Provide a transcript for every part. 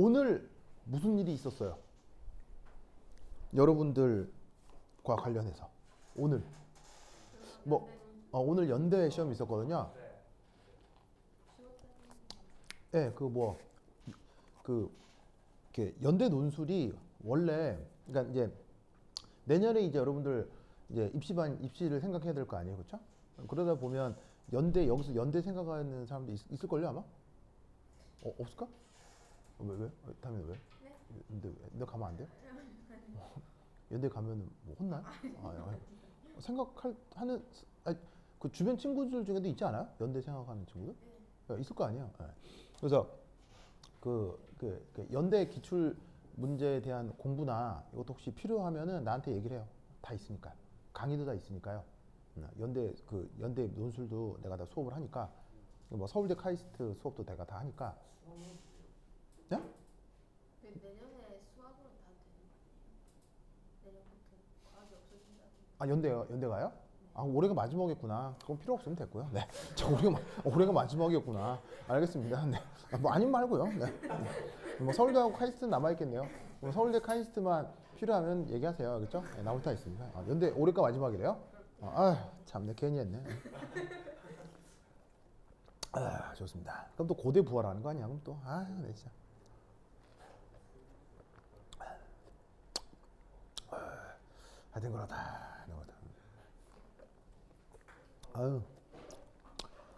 오늘 무슨 일이 있었어요? 여러분들과 관련해서 오늘 뭐 오늘 연대 시험이 있었거든요. 예, 그 이렇게 연대 논술이 원래 그러니까 이제 내년에 이제 여러분들 이제 입시를 생각해야 될 거 아니에요, 그렇죠? 그러다 보면 여기서 연대 생각하는 사람도 있을걸요 아마? 없을까? 왜? 다음에 왜? 네? 연대 가면 안 돼요? 연대 가면 뭐 혼나요? 생각하는 그 주변 친구들 중에도 있지 않아요? 연대 생각하는 친구들? 있을 거 아니에요. 예. 그래서 그 연대 기출 문제에 대한 공부나 이것도 혹시 필요하면은 나한테 얘기를 해요. 다 있으니까. 강의도 다 있으니까요. 연대 논술도 내가 다 수업을 하니까 뭐 서울대 카이스트 수업도 내가 다 하니까. 네? 내년에 수학으로 다 되는 거 아니에요? 내년부터 과학이 없어진다고. 연대 가요? 올해가 마지막이었구나. 그건 필요 없으면 됐고요. 네. 올해가 마지막이었구나. 알겠습니다. 네. 뭐 아님 말고요. 네. 뭐 서울대하고 카이스트 남아있겠네요. 뭐 서울대 카이스트만 필요하면 얘기하세요. 그렇죠? 네, 나올 다 있습니다. 연대 올해가 마지막이래요? 참내 괜히 했네. 좋습니다. 그럼 또 고대 부활하는 거 아니야? 그럼 또 네 진짜. 하여튼 그렇다.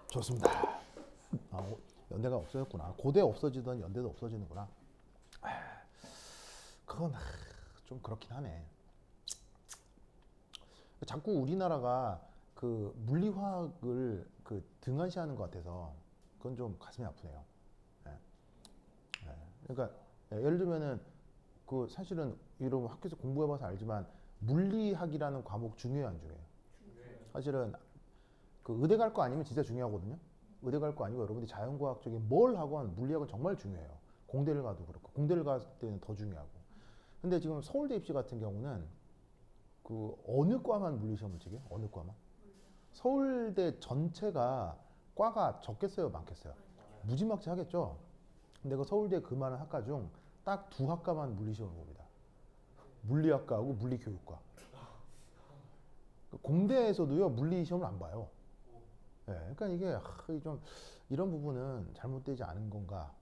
좋습니다. 연대가 없어졌구나. 고대 없어지던 연대도 없어지는구나. 그건 좀 그렇긴 하네. 자꾸 우리나라가 그 물리화학을 그 등한시하는 것 같아서 그건 좀 가슴이 아프네요. 그러니까 예를 들면은 그 사실은 여러분 학교에서 공부해봐서 알지만 물리학이라는 과목 중요해요, 안 중요해요? 사실은 그 의대 갈 거 아니면 진짜 중요하거든요. 의대 갈 거 아니고 여러분들이 자연과학 쪽에 뭘 하건 물리학은 정말 중요해요. 공대를 가도 그렇고 공대를 갈 때는 더 중요하고. 근데 지금 서울대 입시 같은 경우는 그 어느 과만 물리 시험을 치게? 어느 과만? 서울대 전체가 과가 적겠어요, 많겠어요? 무지막지 하겠죠. 근데 그 서울대 그 많은 학과 중 딱 두 학과만 물리 시험을 봅니다. 물리학과하고 물리교육과. 공대에서도요 물리 시험을 안 봐요. 그러니까 이게 좀 이런 부분은 잘못되지 않은 건가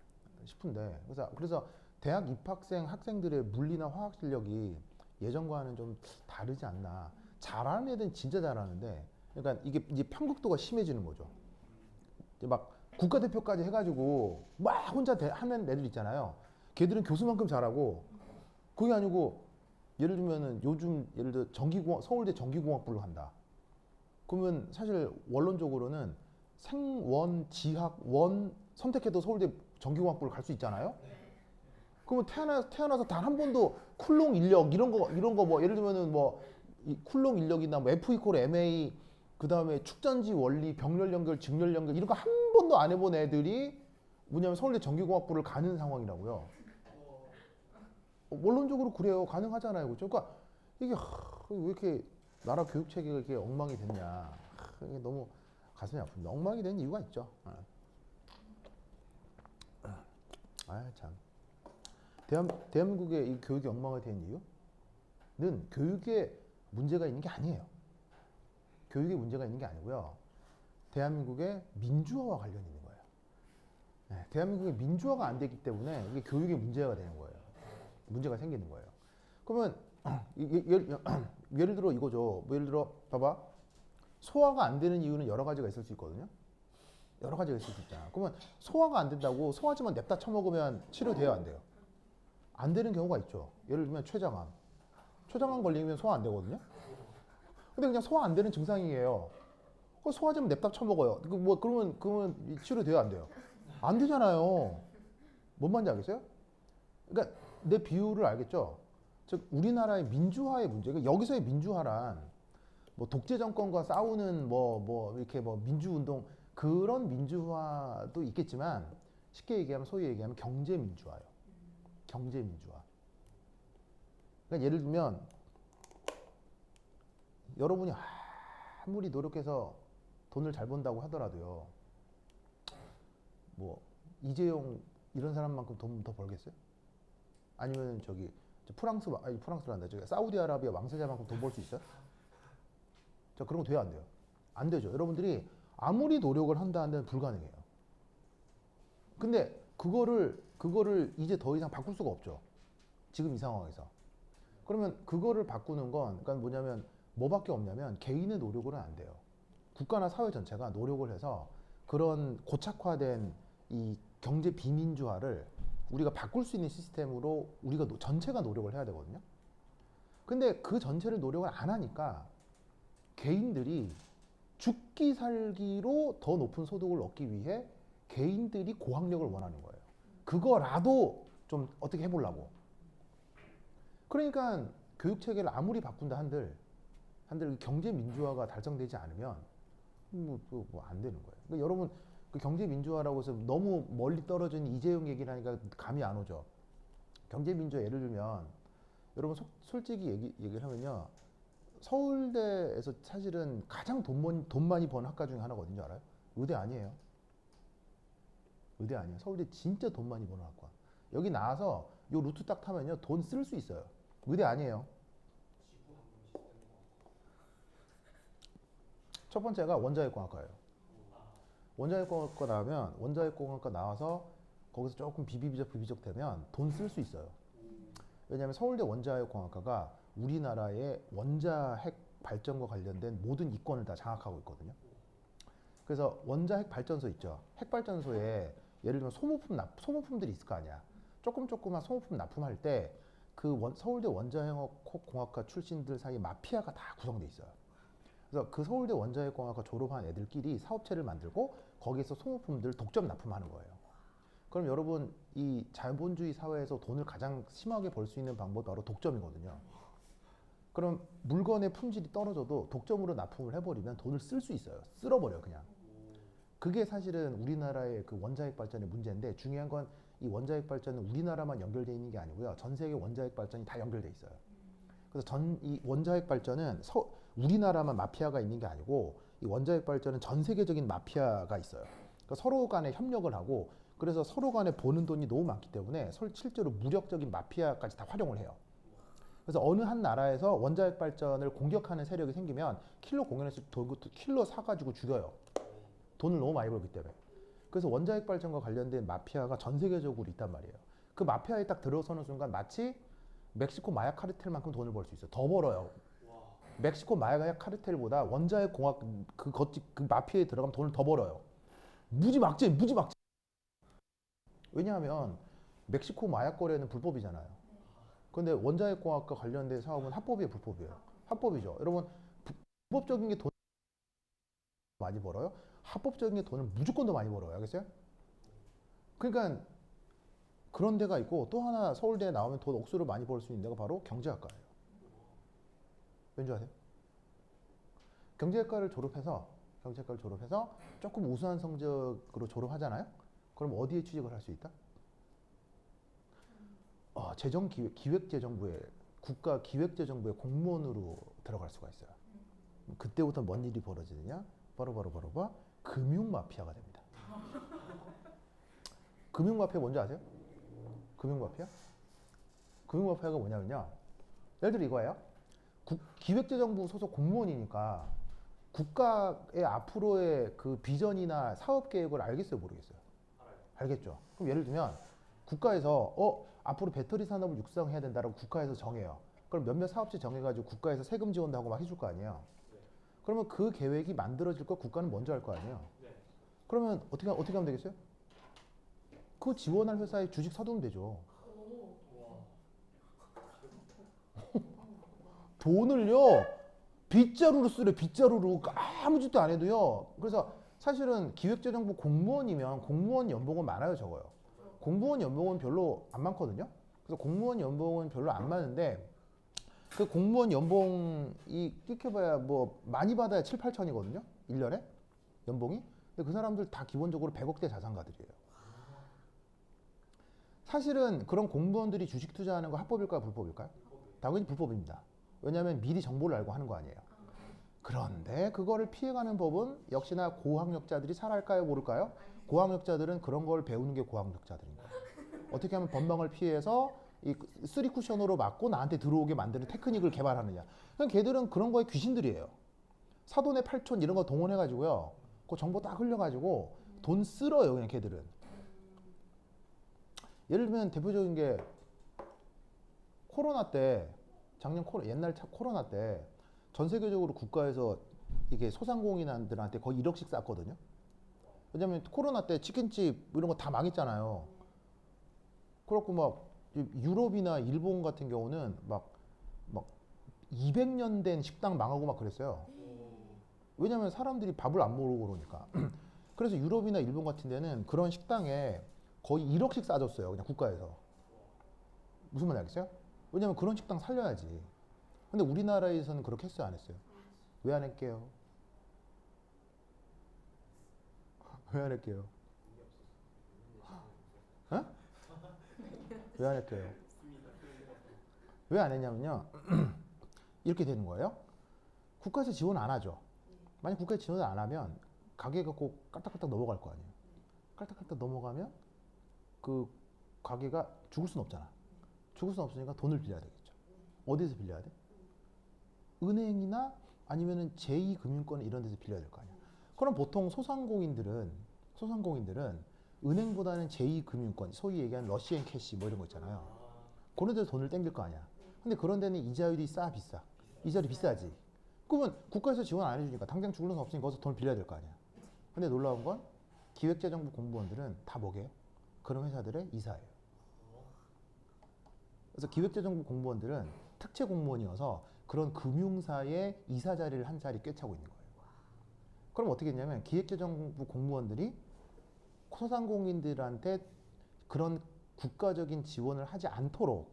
싶은데 그래서 대학 입학생 학생들의 물리나 화학 실력이 예전과는 좀 다르지 않나. 잘하는 애들은 진짜 잘하는데 그러니까 이게 이제 편극도가 심해지는 거죠. 이제 막 국가대표까지 해가지고 막 혼자 하는 애들 있잖아요. 걔들은 교수만큼 잘하고 그게 아니고 예를 들면은 요즘 예를 들어 서울대 전기공학부를 한다. 그러면 사실 원론적으로는 생원, 지학, 원 선택해도 서울대 전기공학부를 갈 수 있잖아요. 그러면 태어나서 단 한 번도 쿨롱 인력 이런 거 뭐 예를 들면은 뭐 쿨롱 인력이나 뭐 F 이퀄 MA 그 다음에 축전지 원리, 병렬 연결, 직렬 연결 이런 거 한 번도 안 해본 애들이 뭐냐면 서울대 전기공학부를 가는 상황이라고요. 원론적으로 그래요. 가능하잖아요. 그렇죠? 그러니까 이게 왜 이렇게 나라 교육 체계가 이렇게 엉망이 됐냐. 이게 너무 가슴이 아픕니다. 엉망이 된 이유가 있죠. 참. 대한민국의 이 교육이 엉망이 된 이유는 교육에 문제가 있는 게 아니에요. 교육에 문제가 있는 게 아니고요. 대한민국의 민주화와 관련이 있는 거예요. 대한민국의 민주화가 안 되기 때문에 이게 교육에 문제가 되는 거예요. 문제가 생기는 거예요. 그러면 예를 들어 이거죠. 예를 들어 봐봐. 소화가 안 되는 이유는 여러 가지가 있을 수 있거든요. 여러 가지가 있을 수 있잖아. 그러면 소화가 안 된다고 소화제만 냅다 처먹으면 치료돼요, 안 돼요? 안 되는 경우가 있죠. 예를 들면 췌장암. 췌장암 걸리면 소화 안 되거든요. 근데 그냥 소화 안 되는 증상이에요. 소화제만 냅다 처먹어요. 그러면 치료돼요, 안 돼요? 안 되잖아요. 뭔 말인지 알겠어요? 그러니까 내 비유를 알겠죠? 즉 우리나라의 민주화의 문제. 여기서의 민주화란 뭐 독재 정권과 싸우는 이렇게 민주운동 그런 민주화도 있겠지만 쉽게 얘기하면 소위 얘기하면 경제 민주화예요. 경제 민주화. 그러니까 예를 들면 여러분이 아무리 노력해서 돈을 잘 번다고 하더라도요. 뭐 이재용 이런 사람만큼 돈 더 벌겠어요? 아니면 저기 프랑스란다. 저기 사우디아라비아 왕세자만큼 돈 벌 수 있어요? 자, 그런 거 돼요, 안 돼요? 안 되죠. 여러분들이 아무리 노력을 한다 한다면 불가능해요. 근데 그거를 이제 더 이상 바꿀 수가 없죠. 지금 이 상황에서. 그러면 그거를 바꾸는 건 그러니까 뭐냐면 뭐밖에 없냐면 개인의 노력으로는 안 돼요. 국가나 사회 전체가 노력을 해서 그런 고착화된 이 경제 비민주화를 우리가 바꿀 수 있는 시스템으로 우리가 전체가 노력을 해야 되거든요. 근데 그 전체를 노력을 안 하니까 개인들이 죽기 살기로 더 높은 소득을 얻기 위해 개인들이 고학력을 원하는 거예요. 그거라도 좀 어떻게 해보려고. 그러니까 교육 체계를 아무리 바꾼다 한들 경제 민주화가 달성되지 않으면 안 되는 거예요. 그러니까 여러분 그 경제 민주화라고 해서 너무 멀리 떨어진 이재용 얘기를 하니까 감이 안 오죠. 경제 민주화 예를 들면 여러분 솔직히 얘기를 하면요. 서울대에서 사실은 가장 돈 많이 버는 학과 중에 하나가 어딘지 알아요? 의대 아니에요. 의대 아니에요. 서울대 진짜 돈 많이 버는 학과. 여기 나와서 요 루트 딱 타면요. 돈 쓸 수 있어요. 의대 아니에요. 첫 번째가 원자력공학과예요. 원자력공학과 나오면 원자력공학과 나와서 거기서 조금 비비적 되면 돈 쓸 수 있어요. 왜냐하면 서울대 원자력공학과가 우리나라의 원자핵 발전과 관련된 모든 이권을 다 장악하고 있거든요. 그래서 원자핵 발전소 있죠. 핵발전소에 예를 들면 소모품들이 있을 거 아니야. 조그만 소모품 납품할 때 그 서울대 원자핵공학과 출신들 사이에 마피아가 다 구성돼 있어요. 그래서 그 서울대 원자핵공학과 졸업한 애들끼리 사업체를 만들고 거기에서 소모품들 독점 납품하는 거예요. 그럼 여러분 이 자본주의 사회에서 돈을 가장 심하게 벌 수 있는 방법이 바로 독점이거든요. 그럼 물건의 품질이 떨어져도 독점으로 납품을 해버리면 돈을 쓸 수 있어요. 쓸어버려요 그냥. 그게 사실은 우리나라의 그 원자핵 발전의 문제인데 중요한 건 이 원자핵 발전은 우리나라만 연결되어 있는 게 아니고요. 전 세계 원자핵 발전이 다 연결돼 있어요. 그래서 이 원자핵 발전은 우리나라만 마피아가 있는 게 아니고 이 원자핵 발전은 전 세계적인 마피아가 있어요. 그러니까 서로 간에 협력을 하고 그래서 서로 간에 버는 돈이 너무 많기 때문에 실제로 무력적인 마피아까지 다 활용을 해요. 그래서 어느 한 나라에서 원자핵 발전을 공격하는 세력이 생기면 킬러 공연에서 킬러 사가지고 죽여요. 돈을 너무 많이 벌기 때문에. 그래서 원자핵 발전과 관련된 마피아가 전 세계적으로 있단 말이에요. 그 마피아에 딱 들어서는 순간 마치 멕시코 마약 카르텔만큼 돈을 벌 수 있어요. 더 벌어요. 멕시코 마약 카르텔보다 원자핵 공학 그 마피아에 들어가면 돈을 더 벌어요. 무지 막지. 왜냐하면 멕시코 마약 거래는 불법이잖아요. 근데 원자핵 공학과 관련된 사업은 합법이에요, 불법이에요? 합법이죠. 여러분 불법적인 게 돈 많이 벌어요. 합법적인 게 돈을 무조건 더 많이 벌어요. 알겠어요? 그러니까 그런 데가 있고 또 하나 서울대에 나오면 돈 억수로 많이 벌 수 있는 데가 바로 경제학과예요. 왠지 아세요? 경제학과를 졸업해서 조금 우수한 성적으로 졸업하잖아요. 그럼 어디에 취직을 할 수 있다? 기획재정부에 국가 기획재정부의 공무원으로 들어갈 수가 있어요. 그때부터 뭔 일이 벌어지느냐? 바로 금융 마피아가 됩니다. 금융 마피아 뭔지 아세요? 금융 마피아? 금융 마피아가 뭐냐면요. 예를 들어 이거예요. 기획재정부 소속 공무원이니까 국가의 앞으로의 그 비전이나 사업 계획을 알겠어요, 모르겠어요? 알겠죠. 그럼 예를 들면 국가에서 앞으로 배터리 산업을 육성해야 된다라고 국가에서 정해요. 그럼 몇몇 사업체 정해가지고 국가에서 세금 지원도 하고 막 해줄 거 아니에요. 그러면 그 계획이 만들어질 걸 국가는 먼저 할 거 아니에요. 그러면 어떻게 하면 되겠어요? 그 지원할 회사에 주식 사두면 되죠. 돈을요 빗자루로 쓰래. 빗자루로 아무 짓도 안 해도요. 그래서 사실은 기획재정부 공무원이면 공무원 연봉은 많아요, 적어요. 공무원 연봉은 별로 안 많거든요. 그래서 공무원 연봉은 별로 안 많은데 그 공무원 연봉이 끼켜봐야 뭐 많이 받아야 7, 8천이거든요. 1년에 연봉이. 근데 그 사람들 다 기본적으로 100억대 자산가들이에요. 사실은 그런 공무원들이 주식 투자하는 거 합법일까요, 불법일까요? 당연히 불법입니다. 왜냐하면 미리 정보를 알고 하는 거 아니에요. 그런데 그거를 피해가는 법은 역시나 고학력자들이 잘 알까요, 모를까요? 고학력자들은 그런 걸 배우는 게 고학력자들인 거예요. 어떻게 하면 법망을 피해서 이 쓰리 쿠션으로 막고 나한테 들어오게 만드는 테크닉을 개발하느냐. 그냥 걔들은 그런 거에 귀신들이에요. 사돈의 팔촌 이런 거 동원해가지고요. 그 정보 딱 흘려가지고 돈 쓸어요. 그냥 걔들은. 예를 들면 대표적인 게 코로나 때 옛날 코로나 때 전 세계적으로 국가에서 이게 소상공인들한테 거의 1억씩 쌌거든요. 왜냐면 코로나 때 치킨집 이런 거 다 망했잖아요. 그렇고 막 유럽이나 일본 같은 경우는 막 200년 된 식당 망하고 막 그랬어요. 왜냐면 사람들이 밥을 안 먹고 그러니까. 그래서 유럽이나 일본 같은 데는 그런 식당에 거의 1억씩 싸줬어요. 그냥 국가에서. 무슨 말인지 알겠어요? 왜냐면 그런 식당 살려야지. 근데 우리나라에서는 그렇게 했어요, 안 했어요? 왜 안 할게요? 왜 안 할게요? 어? 왜 안 할게요? 왜 안 했냐면요. 이렇게 되는 거예요. 국가에서 지원 안 하죠. 만약 국가에서 지원을 안 하면 가게가 꼭 깔딱깔딱 넘어갈 거 아니에요. 깔딱깔딱 넘어가면 그 가게가 죽을 수는 없잖아. 죽을 수는 없으니까 돈을 빌려야 되겠죠. 어디서 빌려야 돼? 은행이나 아니면은 제2금융권 이런 데서 빌려야 될 거 아니야. 그럼 보통 소상공인들은 은행보다는 제2금융권, 소위 얘기하는 러시앤 캐시 뭐 이런 거 있잖아요. 그런 데서 돈을 땡길 거 아니야. 근데 그런 데는 이자율이 비싸. 이자율이 비싸지. 그러면 국가에서 지원 안 해주니까 당장 죽을 수 없으니까 거기서 돈을 빌려야 될 거 아니야. 근데 놀라운 건 기획재정부 공무원들은 다 뭐게요? 그런 회사들의 이사예요. 그래서 기획재정부 공무원들은 특채 공무원이어서 그런 금융사의 이사 자리를 한 자리 꿰차고 있는 거예요. 그럼 어떻게 했냐면 기획재정부 공무원들이 소상공인들한테 그런 국가적인 지원을 하지 않도록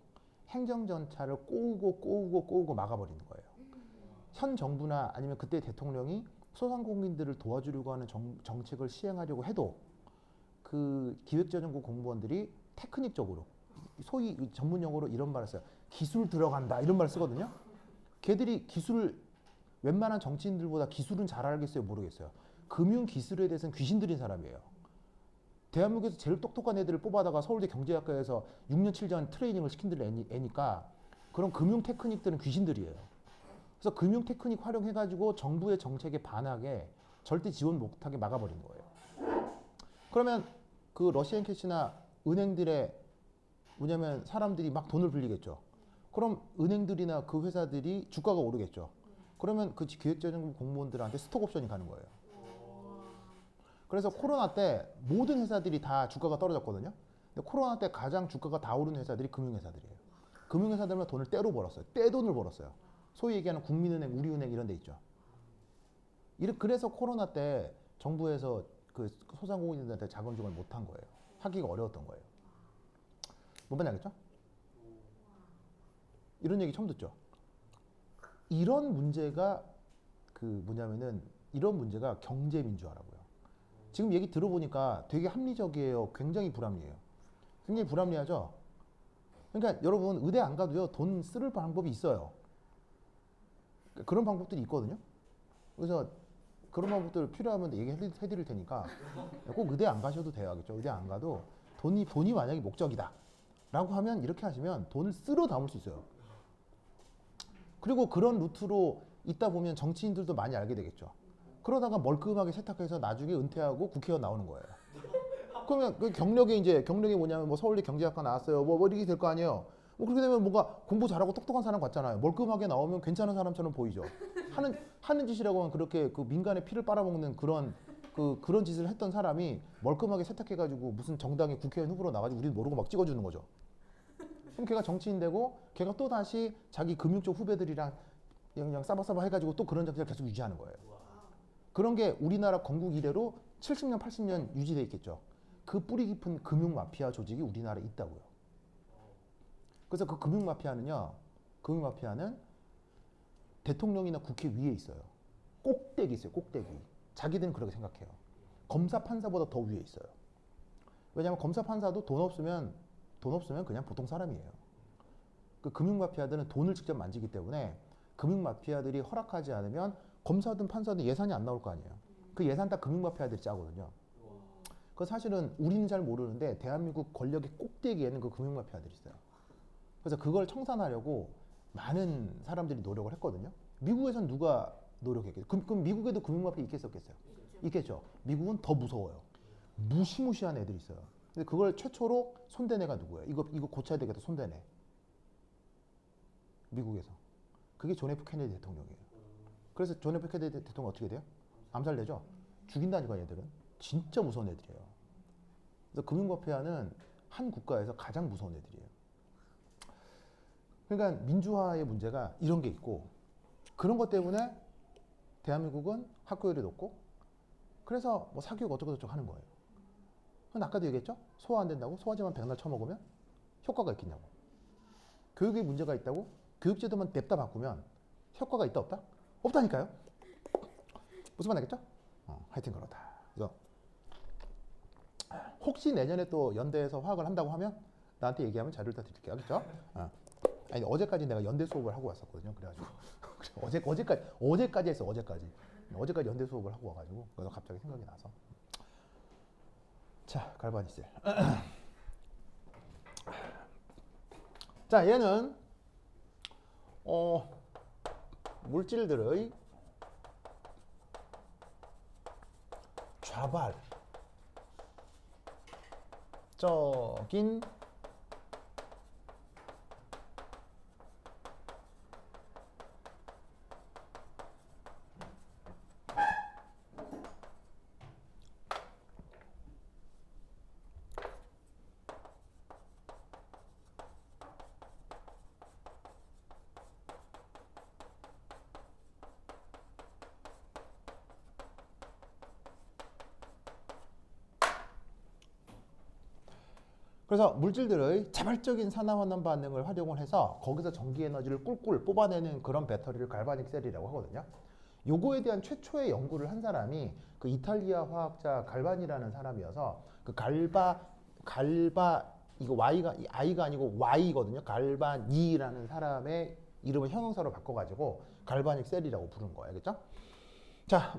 행정전차를 꼬우고 막아버리는 거예요. 현 정부나 아니면 그때 대통령이 소상공인들을 도와주려고 하는 정책을 시행하려고 해도 그 기획재정부 공무원들이 테크닉적으로 소위 전문 용어로 이런 말을 써요. 기술 들어간다 이런 말을 쓰거든요. 걔들이 기술을 웬만한 정치인들보다 기술은 잘 알겠어요? 모르겠어요? 금융 기술에 대해서는 귀신들인 사람이에요. 대한민국에서 제일 똑똑한 애들을 뽑아다가 서울대 경제학과에서 6년 7년 트레이닝을 시킨들 애니까 그런 금융 테크닉들은 귀신들이에요. 그래서 금융 테크닉 활용해가지고 정부의 정책에 반하게 절대 지원 못하게 막아버린 거예요. 그러면 그 러시안 캐시나 은행들의 뭐냐면 사람들이 막 돈을 빌리겠죠. 그럼 은행들이나 그 회사들이 주가가 오르겠죠. 그러면 그 기획재정부 공무원들한테 스톡 옵션이 가는 거예요. 그래서 코로나 때 모든 회사들이 다 주가가 떨어졌거든요. 근데 코로나 때 가장 주가가 다 오른 회사들이 금융회사들이에요. 금융회사들만 돈을 떼로 벌었어요. 떼돈을 벌었어요. 소위 얘기하는 국민은행, 우리은행 이런 데 있죠. 그래서 코로나 때 정부에서 그 소상공인들한테 자금 지원을 못한 거예요. 하기가 어려웠던 거예요. 뭔 말인지 알겠죠? 이런 얘기 처음 듣죠? 이런 문제가 이런 문제가 경제민주화라고요. 지금 얘기 들어보니까 되게 합리적이에요. 굉장히 불합리해요. 굉장히 불합리하죠? 그러니까 여러분 의대 안 가도요 돈 쓸 방법이 있어요. 그런 방법들이 있거든요. 그래서 그런 방법들 필요하면 얘기해드릴 테니까 꼭 의대 안 가셔도 돼요. 알겠죠? 의대 안 가도 돈이 만약에 목적이다 라고 하면 이렇게 하시면 돈을 쓸어 담을 수 있어요. 그리고 그런 루트로 있다 보면 정치인들도 많이 알게 되겠죠. 그러다가 멀끔하게 세탁해서 나중에 은퇴하고 국회의원 나오는 거예요. 그러면 그 경력이 뭐냐면 뭐 서울대 경제학과 나왔어요. 뭐 이렇게 될 거 아니에요. 뭐 그렇게 되면 뭔가 공부 잘하고 똑똑한 사람 같잖아요. 멀끔하게 나오면 괜찮은 사람처럼 보이죠. 하는 짓이라고 하면 그렇게 그 민간의 피를 빨아먹는 그런 짓을 했던 사람이 멀끔하게 세탁해가지고 무슨 정당의 국회의원 후보로 나가지고 우리는 모르고 막 찍어주는 거죠. 그럼 걔가 정치인 되고 걔가 또 다시 자기 금융 쪽 후배들이랑 그냥 싸바싸바 해가지고 또 그런 정책을 계속 유지하는 거예요. 그런 게 우리나라 건국 이래로 70년, 80년 유지돼 있겠죠. 그 뿌리 깊은 금융 마피아 조직이 우리나라에 있다고요. 그래서 그 금융 마피아는 대통령이나 국회 위에 있어요. 꼭대기 있어요. 꼭대기. 자기들은 그렇게 생각해요. 검사 판사보다 더 위에 있어요. 왜냐하면 검사 판사도 돈 없으면 그냥 보통 사람이에요. 그 금융 마피아들은 돈을 직접 만지기 때문에 금융 마피아들이 허락하지 않으면 검사든 판사든 예산이 안 나올 거 아니에요. 그 예산 다 금융 마피아들이 짜거든요. 그 사실은 우리는 잘 모르는데 대한민국 권력의 꼭대기에는 그 금융 마피아들이 있어요. 그래서 그걸 청산하려고 많은 사람들이 노력을 했거든요. 미국에선 누가 노력했겠어요? 그럼 미국에도 금융마피아 있겠었겠어요? 있겠죠. 미국은 더 무서워요. 무시무시한 애들이 있어요. 근데 그걸 최초로 손댄 애가 누구예요? 이거 고쳐야 되겠다. 손댄 애. 미국에서. 그게 존 F 케네디 대통령이에요. 그래서 존 F 케네디 대통령 어떻게 돼요? 암살되죠? 죽인다니까 얘들은. 진짜 무서운 애들이에요. 그래서 금융마피아는 한 국가에서 가장 무서운 애들이에요. 그러니까 민주화의 문제가 이런 게 있고 그런 것 때문에 대한민국은 학교율이 높고 그래서 뭐 사교육 어쩌고저쩌고 하는 거예요. 그건 아까도 얘기했죠? 소화 안 된다고 소화제만 백날 쳐먹으면 효과가 있겠냐고. 교육에 문제가 있다고 교육제도만 냅다 바꾸면 효과가 있다 없다? 없다니까요. 무슨 말 알겠죠? 하여튼 그렇다. 그래서 혹시 내년에 또 연대에서 화학을 한다고 하면 나한테 얘기하면 자료를 다 드릴게요. 알겠죠? 아니 어제까지 내가 연대 수업을 하고 왔었거든요. 그래가지고 어제까지 했어. 어제까지 연대 수업을 하고 와가지고 그래서 갑자기 생각이 나서. 자, 갈바니셀. 자, 얘는 물질들의 좌발적인 그래서 물질들의 자발적인 산화환원 반응을 활용을 해서 거기서 전기 에너지를 꿀꿀 뽑아내는 그런 배터리를 갈바닉 셀이라고 하거든요. 요거에 대한 최초의 연구를 한 사람이 그 이탈리아 화학자 갈바니라는 사람이어서 그 이거 I가 아니고 Y거든요. 갈바니라는 사람의 이름을 형용사로 바꿔가지고 갈바닉 셀이라고 부른 거예요. 알겠죠? 자,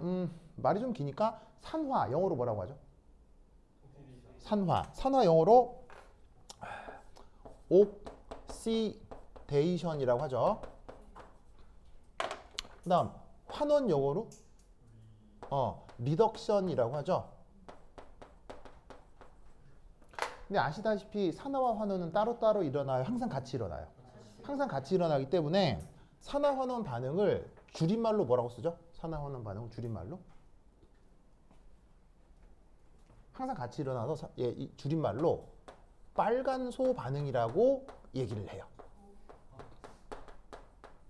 말이 좀 기니까 산화 영어로 뭐라고 하죠? 산화 영어로 옥시데이션이라고 하죠. 그 다음 환원 영어로 리덕션이라고 하죠. 근데 아시다시피 산화와 환원은 따로따로 일어나요? 항상 같이 일어나요? 항상 같이 일어나기 때문에 산화환원 반응을 줄임말로 뭐라고 쓰죠? 산화환원 반응을 줄임말로? 항상 같이 일어나서 이 줄임말로 빨간소 반응이라고 얘기를 해요.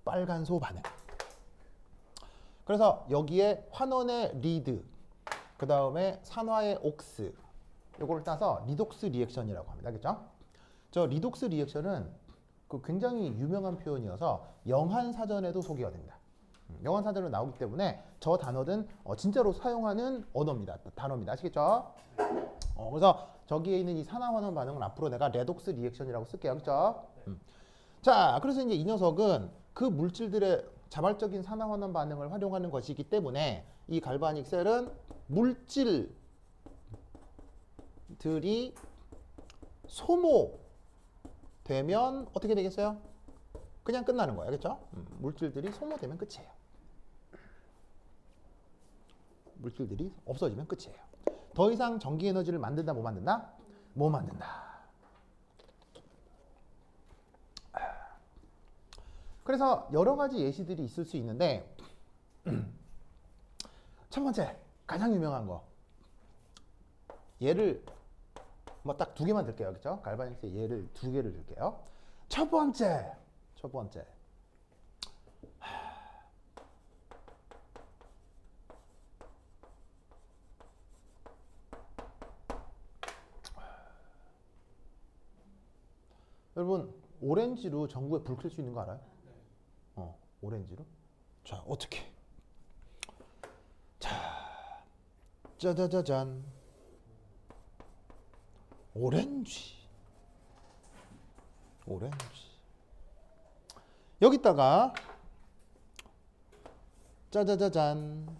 빨간소 반응. 그래서 여기에 환원의 리드, 그 다음에 산화의 옥스, 요거를 따서 리독스 리액션이라고 합니다. 알겠죠? 저 리독스 리액션은 그 굉장히 유명한 표현이어서 영한사전에도 소개가 됩니다. 영한사전으로 나오기 때문에 저 단어는 진짜로 사용하는 언어입니다. 단어입니다. 아시겠죠? 그래서 저기에 있는 이 산화환원 반응은 앞으로 내가 레독스 리액션이라고 쓸게요. 그렇죠? 자, 그래서 이제 이 녀석은 그 물질들의 자발적인 산화환원 반응을 활용하는 것이기 때문에 이 갈바닉 셀은 물질들이 소모되면 어떻게 되겠어요? 그냥 끝나는 거예요. 그렇죠? 물질들이 소모되면 끝이에요. 물질들이 없어지면 끝이에요. 더 이상 전기 에너지를 만든다, 못 만든다? 못 만든다. 그래서 여러 가지 예시들이 있을 수 있는데 첫 번째, 가장 유명한 거. 얘를 뭐 딱 두 개만 들게요. 그렇죠? 갈바닉스의 예를 두 개를 들게요. 첫 번째. 여러분, 오렌지로 전구에 불 켤 수 있는 거 알아요? 오렌지로. 자, 어떻게? 자, 짜자자잔. 오렌지. 여기다가 짜자자잔.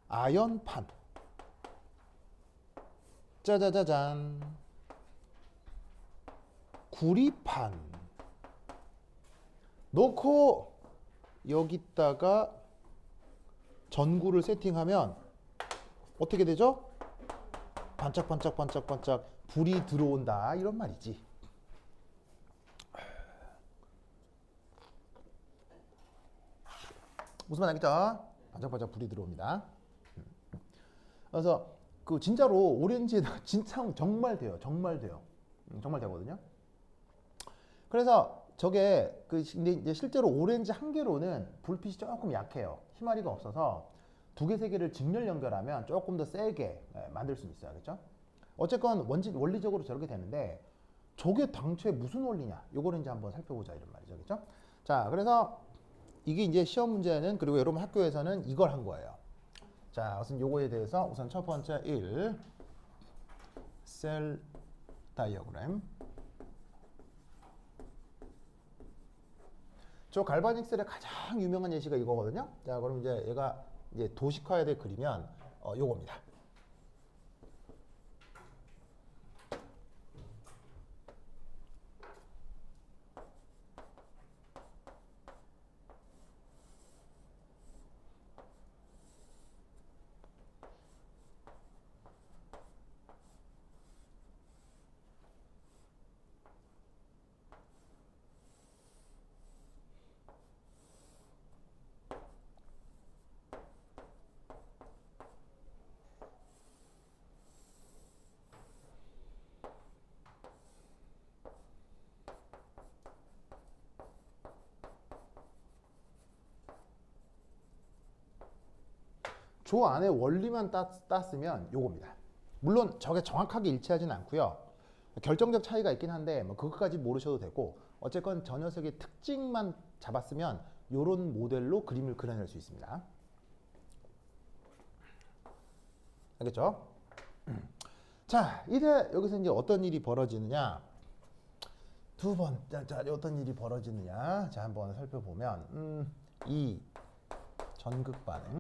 아연판. 짜자자잔. 구리판 놓고 여기다가 전구를 세팅하면 어떻게 되죠? 반짝반짝반짝반짝 불이 들어온다 이런 말이지. 무슨 말 알겠죠? 반짝반짝 불이 들어옵니다. 그래서 그 진짜로 오렌지에다 진짜 정말 돼요. 정말 돼요. 정말 되거든요. 그래서 저게 근데 이제 실제로 오렌지 한 개로는 불빛이 조금 약해요. 희마리가 없어서 두 개, 세 개를 직렬 연결하면 조금 더 세게 만들 수 있어요. 그렇죠? 어쨌건 원리적으로 저렇게 되는데 저게 당초에 무슨 원리냐? 요거를 이제 한번 살펴보자 이런 말이죠. 그렇죠? 자, 그래서 이게 이제 시험 문제는 그리고 여러분 학교에서는 이걸 한 거예요. 자, 우선 요거에 대해서 우선 첫 번째 1. 셀 다이어그램. 저 갈바닉셀의 가장 유명한 예시가 이거거든요. 자, 그럼 이제 얘가 이제 도식화돼 그리면 요겁니다. 조 안에 원리만 땄으면 요겁니다. 물론 저게 정확하게 일치하진 않고요. 결정적 차이가 있긴 한데 뭐 그것까지 모르셔도 되고 어쨌건 저 녀석의 특징만 잡았으면 요런 모델로 그림을 그려낼 수 있습니다. 알겠죠? 자, 이제 여기서 이제 어떤 일이 벌어지느냐? 두 번째, 자, 어떤 일이 벌어지느냐? 자, 한번 살펴보면 이 전극 반응.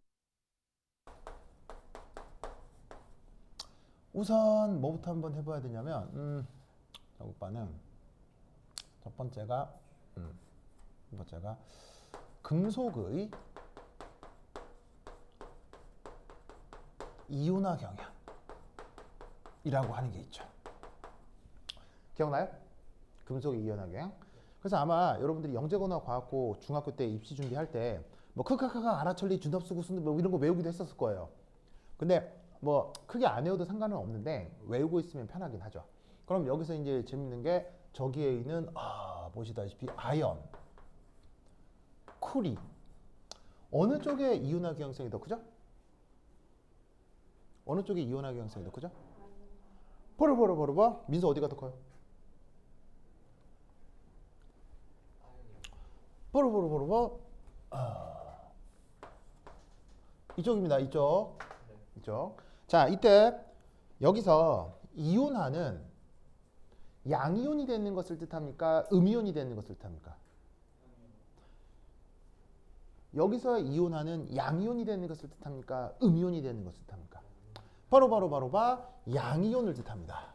우선 뭐부터 한번 해봐야 되냐면 전극 반응. 첫 번째가 금속의 이온화 경향이라고 하는 게 있죠. 기억나요? 금속의 이온화 경향. 그래서 아마 여러분들이 영재고나 과학고 중학교 때 입시 준비할 때 뭐 크크크가 아라천리 준섭수 구순 뭐 이런 거 외우기도 했었을 거예요. 근데 뭐 크게 안 외워도 상관은 없는데 외우고 있으면 편하긴 하죠. 그럼 여기서 이제 재밌는 게 저기에 있는 보시다시피 아연, 쿠리 어느 쪽에 이온화 경향성이 더 크죠? 어느 쪽에 이온화 경향성이 더 크죠? 버려. 민수 어디가 더 커요? 버려. 이쪽입니다. 이쪽. 자, 이때 여기서 이온화는 양이온이 되는 것을 뜻합니까? 음이온이 되는 것을 뜻합니까? 여기서 이온화는 양이온이 되는 것을 뜻합니까? 음이온이 되는 것을 뜻합니까? 바로 양이온을 뜻합니다.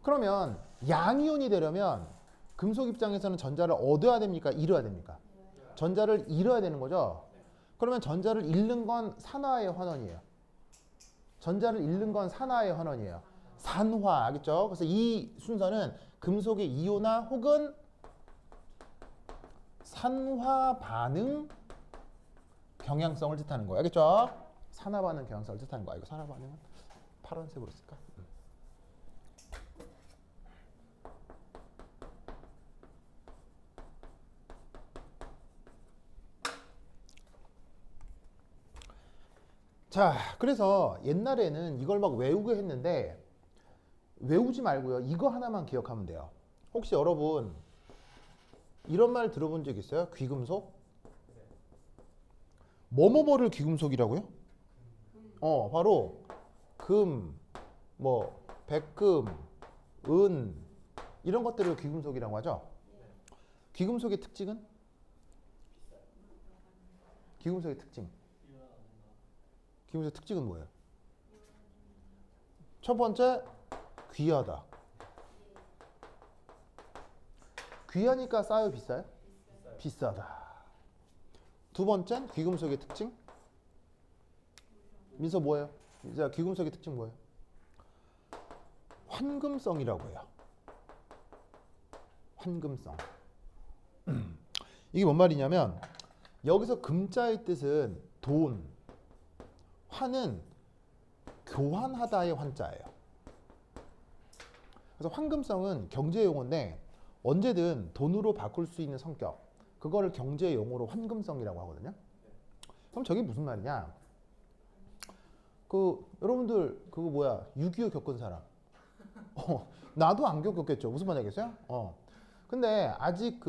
그러면 양이온이 되려면 금속 입장에서는 전자를 얻어야 됩니까? 잃어야 됩니까? 전자를 잃어야 되는 거죠. 그러면 전자를 잃는 건 산화의 환원이에요. 산화, 알겠죠? 그래서 이 순서는 금속의 이온화 혹은 산화 반응 경향성을 뜻하는 거예요. 알겠죠? 산화 반응 경향성을 뜻하는 거야. 이거 산화 반응은 파란색으로 쓸까? 자, 그래서 옛날에는 이걸 막 외우게 했는데 외우지 말고요. 이거 하나만 기억하면 돼요. 혹시 여러분 이런 말 들어본 적 있어요? 귀금속? 뭐뭐뭐를 귀금속이라고요? 바로 금, 백금, 은 이런 것들을 귀금속이라고 하죠. 귀금속의 특징은? 귀금속의 특징은 뭐예요? 첫 번째 귀하다. 귀하니까 싸요, 비싸요? 비싸다. 두 번째는 귀금속의 특징. 민서 뭐예요? 민서 귀금속의 특징 뭐예요? 환금성이라고 해요. 환금성. 이게 뭔 말이냐면 여기서 금자의 뜻은 돈, 환은 교환하다의 환자예요. 그래서 환금성은 경제 용어인데 언제든 돈으로 바꿀 수 있는 성격, 그거를 경제 용어로 환금성이라고 하거든요. 그럼 저게 무슨 말이냐? 여러분들 그거 뭐야? 6.25 겪은 사람. 나도 안 겪었겠죠. 무슨 말이겠어요? 근데 아직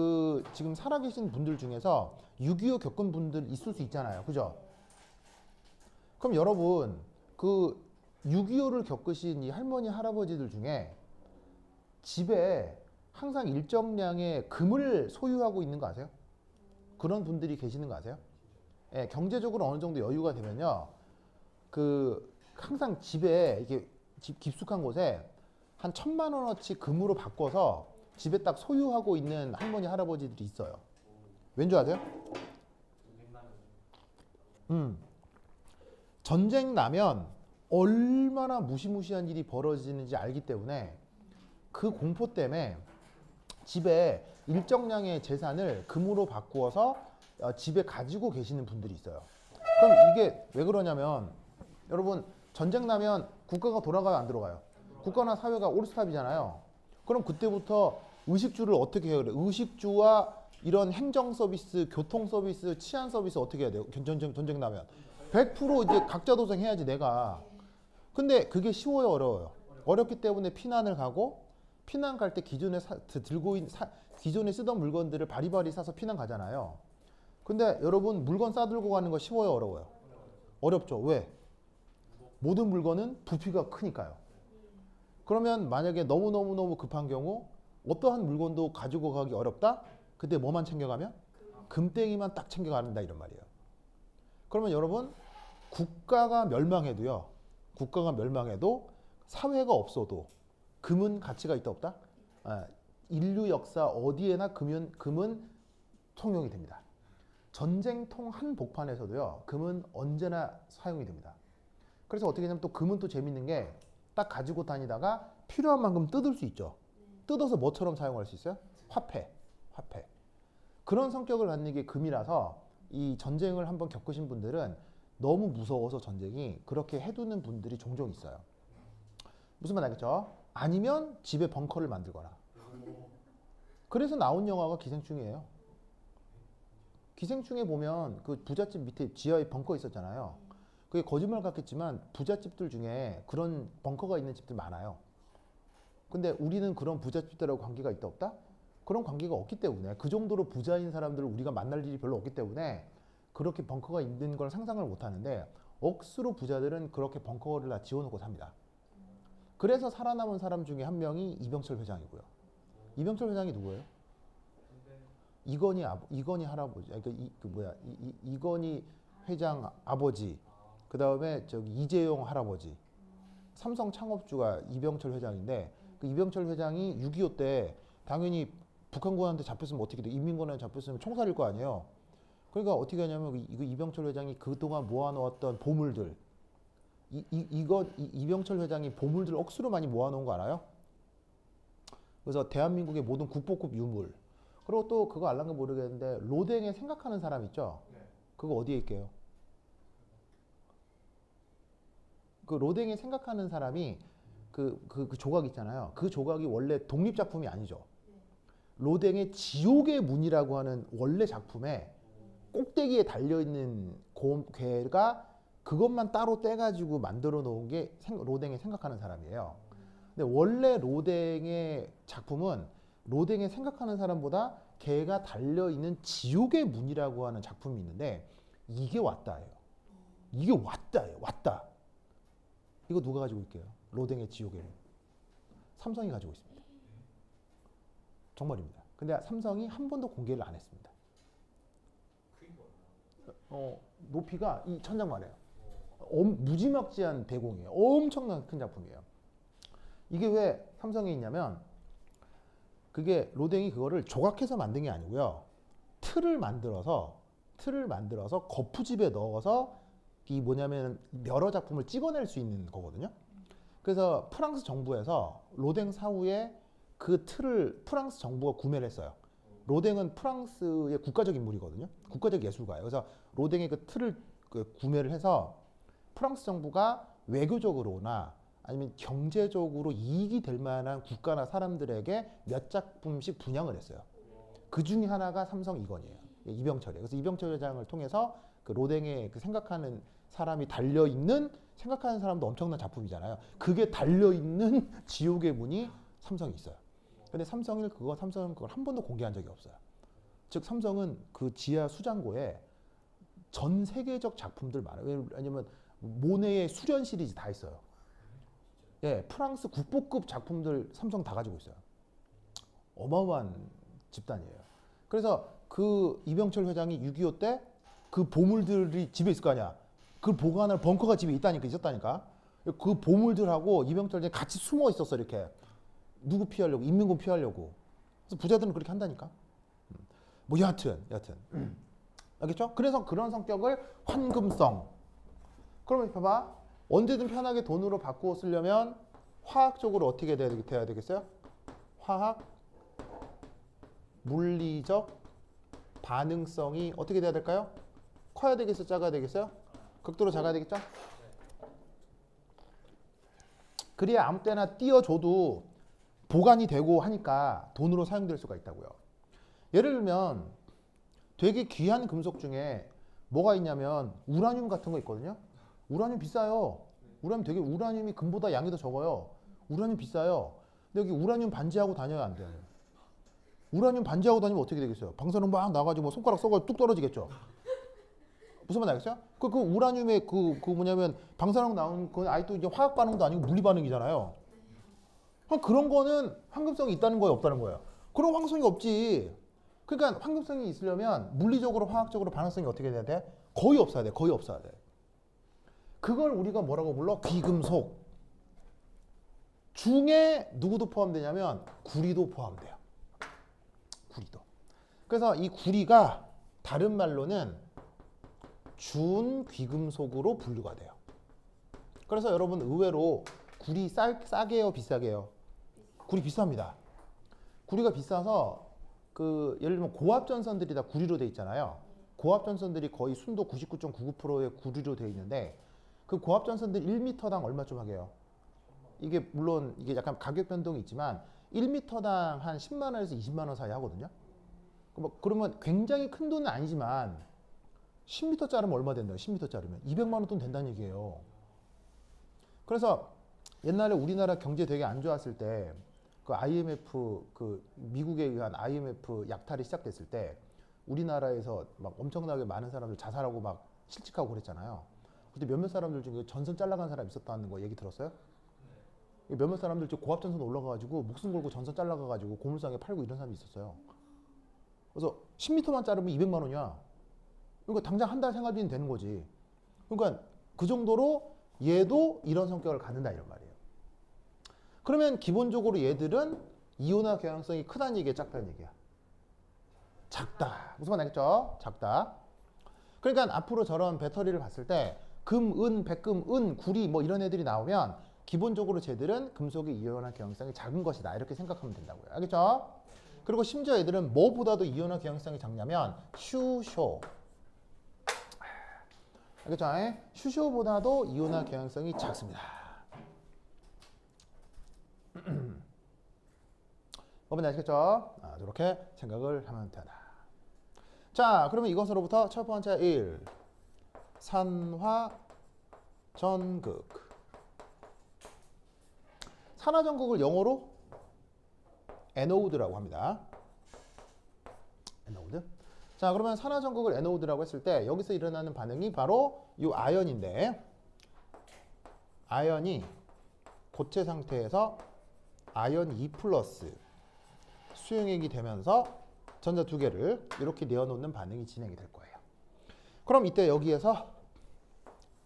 지금 살아계신 분들 중에서 6.25 겪은 분들 있을 수 있잖아요. 그죠? 그럼 여러분 6.25를 겪으신 이 할머니 할아버지들 중에 집에 항상 일정량의 금을 소유하고 있는 거 아세요? 그런 분들이 계시는 거 아세요? 예, 경제적으로 어느 정도 여유가 되면요, 항상 집에 이게 집 깊숙한 곳에 한 1,000만 원어치 금으로 바꿔서 집에 딱 소유하고 있는 할머니 할아버지들이 있어요. 왠 줄 아세요? 전쟁 나면 얼마나 무시무시한 일이 벌어지는지 알기 때문에 그 공포 때문에 집에 일정량의 재산을 금으로 바꾸어서 집에 가지고 계시는 분들이 있어요. 그럼 이게 왜 그러냐면 여러분 전쟁 나면 국가가 돌아가요, 안 들어가요? 국가나 사회가 올스탑이잖아요. 그럼 그때부터 의식주를 어떻게 해요? 의식주와 이런 행정 서비스, 교통 서비스, 치안 서비스 어떻게 해야 돼요? 전쟁 나면 100% 이제 각자 도생해야지 내가. 근데 그게 쉬워요, 어려워요? 어렵기 때문에 피난을 가고, 피난 갈 때 기존에 기존에 쓰던 물건들을 바리바리 사서 피난 가잖아요. 근데 여러분 물건 싸들고 가는 거 쉬워요, 어려워요? 어렵죠. 왜? 모든 물건은 부피가 크니까요. 그러면 만약에 너무너무 급한 경우 어떠한 물건도 가지고 가기 어렵다? 그때 뭐만 챙겨가면? 금땡이만 딱 챙겨간다 이런 말이에요. 그러면 여러분 국가가 멸망해도 사회가 없어도 금은 가치가 있다 없다? 인류 역사 어디에나 금은 통용이 됩니다. 전쟁통 한복판에서도요, 금은 언제나 사용이 됩니다. 그래서 어떻게 하냐면 또 금은 또 재밌는 게 딱 가지고 다니다가 필요한 만큼 뜯을 수 있죠. 뜯어서 뭐처럼 사용할 수 있어요? 화폐. 그런 성격을 갖는 게 금이라서 이 전쟁을 한번 겪으신 분들은 너무 무서워서 전쟁이 그렇게 해두는 분들이 종종 있어요. 무슨 말 알겠죠? 아니면 집에 벙커를 만들거나. 그래서 나온 영화가 기생충이에요. 기생충에 보면 그 부잣집 밑에 지하에 벙커 있었잖아요. 그게 거짓말 같겠지만 부잣집들 중에 그런 벙커가 있는 집들 많아요. 근데 우리는 그런 부잣집들하고 관계가 있다 없다? 그런 관계가 없기 때문에, 그 정도로 부자인 사람들을 우리가 만날 일이 별로 없기 때문에 그렇게 벙커가 있는 걸 상상을 못 하는데, 억수로 부자들은 그렇게 벙커를 다 지어놓고 삽니다. 그래서 살아남은 사람 중에 한 명이 이병철 회장이고요. 이병철 회장이 누구예요? 이건희 할아버지. 이건희 회장 아버지. 그 다음에 이재용 할아버지. 삼성 창업주가 이병철 회장인데, 그 이병철 회장이 6.25 때 당연히 북한군한테 잡혔으면 어떻게 돼? 인민군한테 잡혔으면 총살일 거 아니에요. 그러니까 어떻게 하냐면 이병철 회장이 그동안 모아놓았던 보물들, 이병철 회장이 보물들 억수로 많이 모아놓은 거 알아요? 그래서 대한민국의 모든 국보급 유물, 그리고 또 그거 알란가 모르겠는데 로댕에 생각하는 사람 있죠? 그거 어디에 있게요? 그 로댕에 생각하는 사람이 그 조각 있잖아요. 그 조각이 원래 독립작품이 아니죠. 로댕의 지옥의 문이라고 하는 원래 작품에 꼭대기에 달려있는 괴가 그것만 따로 떼가지고 만들어 놓은 게 로댕에 생각하는 사람이에요. 근데 원래 로댕의 작품은 로댕에 생각하는 사람보다 걔가 달려있는 지옥의 문이라고 하는 작품이 있는데, 이게 왔다예요. 이게 왔다예요. 왔다. 이거 누가 가지고 있게요? 로댕의 지옥의 문. 삼성이 가지고 있습니다. 정말입니다. 근데 삼성이 한 번도 공개를 안 했습니다. 높이가 이 천장만 해요. 무지막지한 대공이에요. 엄청난 큰 작품이에요. 이게 왜 삼성에 있냐면 그게 로댕이 그거를 조각해서 만든 게 아니고요. 틀을 만들어서 거푸집에 넣어서 이 뭐냐면 여러 작품을 찍어낼 수 있는 거거든요. 그래서 프랑스 정부에서 로댕 사후에 그 틀을 프랑스 정부가 구매를 했어요. 로댕은 프랑스의 국가적 인물이거든요. 국가적 예술가예요. 그래서 로댕의 그 틀을 구매를 해서 프랑스 정부가 외교적으로나 아니면 경제적으로 이익이 될 만한 국가나 사람들에게 몇 작품씩 분양을 했어요. 그 중에 하나가 삼성 이건이에요. 이병철이에요. 그래서 이병철 회장을 통해서 그 로댕의 그 생각하는 사람이 달려있는 생각하는 사람도 엄청난 작품이잖아요. 그게 달려있는 지옥의 문이 삼성이 있어요. 근데 삼성은 그걸 한 번도 공개한 적이 없어요. 즉 삼성은 그 지하 수장고에 전 세계적 작품들 많아요. 왜냐면 모네의 수련 시리즈 다 있어요. 예, 프랑스 국보급 작품들 삼성 다 가지고 있어요. 어마어마한 집단이에요. 그래서 그 이병철 회장이 6.25 때 그 보물들이 집에 있을 거 아니야. 그걸 보관할 벙커가 집에 있었다니까. 그 보물들하고 이병철 회장이 같이 숨어 있었어 이렇게. 누구 피하려고? 인민군 피하려고. 그래서 부자들은 그렇게 한다니까. 뭐 여하튼. 알겠죠? 그래서 그런 성격을 환금성. 그러면 봐봐. 언제든 편하게 돈으로 바꾸어 쓰려면 화학적으로 어떻게 돼야 되겠어요? 화학, 물리적 반응성이 어떻게 돼야 될까요? 커야 되겠어요? 작아야 되겠어요? 극도로 작아야 되겠죠? 그래야 아무 때나 띄워줘도 보관이 되고 하니까 돈으로 사용될 수가 있다고요. 예를 들면 되게 귀한 금속 중에 뭐가 있냐면 우라늄 같은 거 있거든요. 우라늄 비싸요. 우라늄이 금보다 양이 더 적어요. 우라늄 비싸요. 근데 여기 우라늄 반지하고 다녀야 안 돼요. 우라늄 반지하고 다니면 어떻게 되겠어요? 방사능 막 나가지고 뭐 손가락 썩어 뚝 떨어지겠죠. 무슨 말 알겠어요? 그 우라늄의 그 뭐냐면 방사능 나온 건 아직도 이제 화학 반응도 아니고 물리 반응이잖아요. 그런 거는 황금성이 있다는 거예요, 없다는 거예요? 그런 황금성이 없지. 그러니까 황금성이 있으려면 물리적으로 화학적으로 반응성이 어떻게 돼야 돼? 거의 없어야 돼. 그걸 우리가 뭐라고 불러? 귀금속. 중에 누구도 포함되냐면 구리도 포함돼요. 구리도. 그래서 이 구리가 다른 말로는 준귀금속으로 분류가 돼요. 그래서 여러분 의외로 구리 싸게요, 비싸게요? 구리 비쌉니다. 구리가 비싸서 예를 들면 고압전선들이 다 구리로 돼 있잖아요. 고압전선들이 거의 순도 99.99%의 구리로 돼 있는데 그 고압전선들이 1m당 얼마쯤 하게요? 이게 물론 이게 약간 가격 변동이 있지만 1m당 한 10만 원에서 20만 원 사이 하거든요. 그러면 굉장히 큰 돈은 아니지만 10m짜리면 얼마 된다요? 10m짜리면 200만 원 돈 된다는 얘기예요. 그래서 옛날에 우리나라 경제 되게 안 좋았을 때 그 IMF 미국에 의한 IMF 약탈이 시작됐을 때 우리나라에서 막 엄청나게 많은 사람들 자살하고 막 실직하고 그랬잖아요. 그때 몇몇 사람들 중에 전선 잘라간 사람 있었다는 거 얘기 들었어요? 몇몇 사람들 고압전선 올라가가지고 목숨 걸고 전선 잘라가가지고 고물상에 팔고 이런 사람이 있었어요. 그래서 10m만 자르면 200만 원이야. 그러니까 당장 한 달 생활비는 되는 거지. 그러니까 그 정도로 얘도 이런 성격을 갖는다 이런 말이에요. 그러면 기본적으로 얘들은 이온화 경향성이 크다는 얘기야, 작다는 얘기야? 작다. 무슨 말 알겠죠? 작다. 그러니까 앞으로 저런 배터리를 봤을 때 금, 은, 백금, 은, 구리 뭐 이런 애들이 나오면 기본적으로 쟤들은 금속의 이온화 경향성이 작은 것이다. 이렇게 생각하면 된다고요. 알겠죠? 그리고 심지어 얘들은 뭐보다도 이온화 경향성이 작냐면 슈쇼. 알겠죠? 슈쇼보다도 이온화 경향성이 작습니다. 뭔지 아시겠죠? 이렇게 생각을 하면 된다. 자, 그러면 이것으로부터 첫 번째 1. 산화전극. 산화전극을 영어로 에노드라고 합니다. 에노드. 자, 그러면 산화전극을 에노드라고 했을 때 여기서 일어나는 반응이 바로 이 아연인데 아연이 고체 상태에서 아연 2 플러스 수용액이 되면서 전자 두 개를 이렇게 내어놓는 반응이 진행이 될 거예요. 그럼 이때 여기에서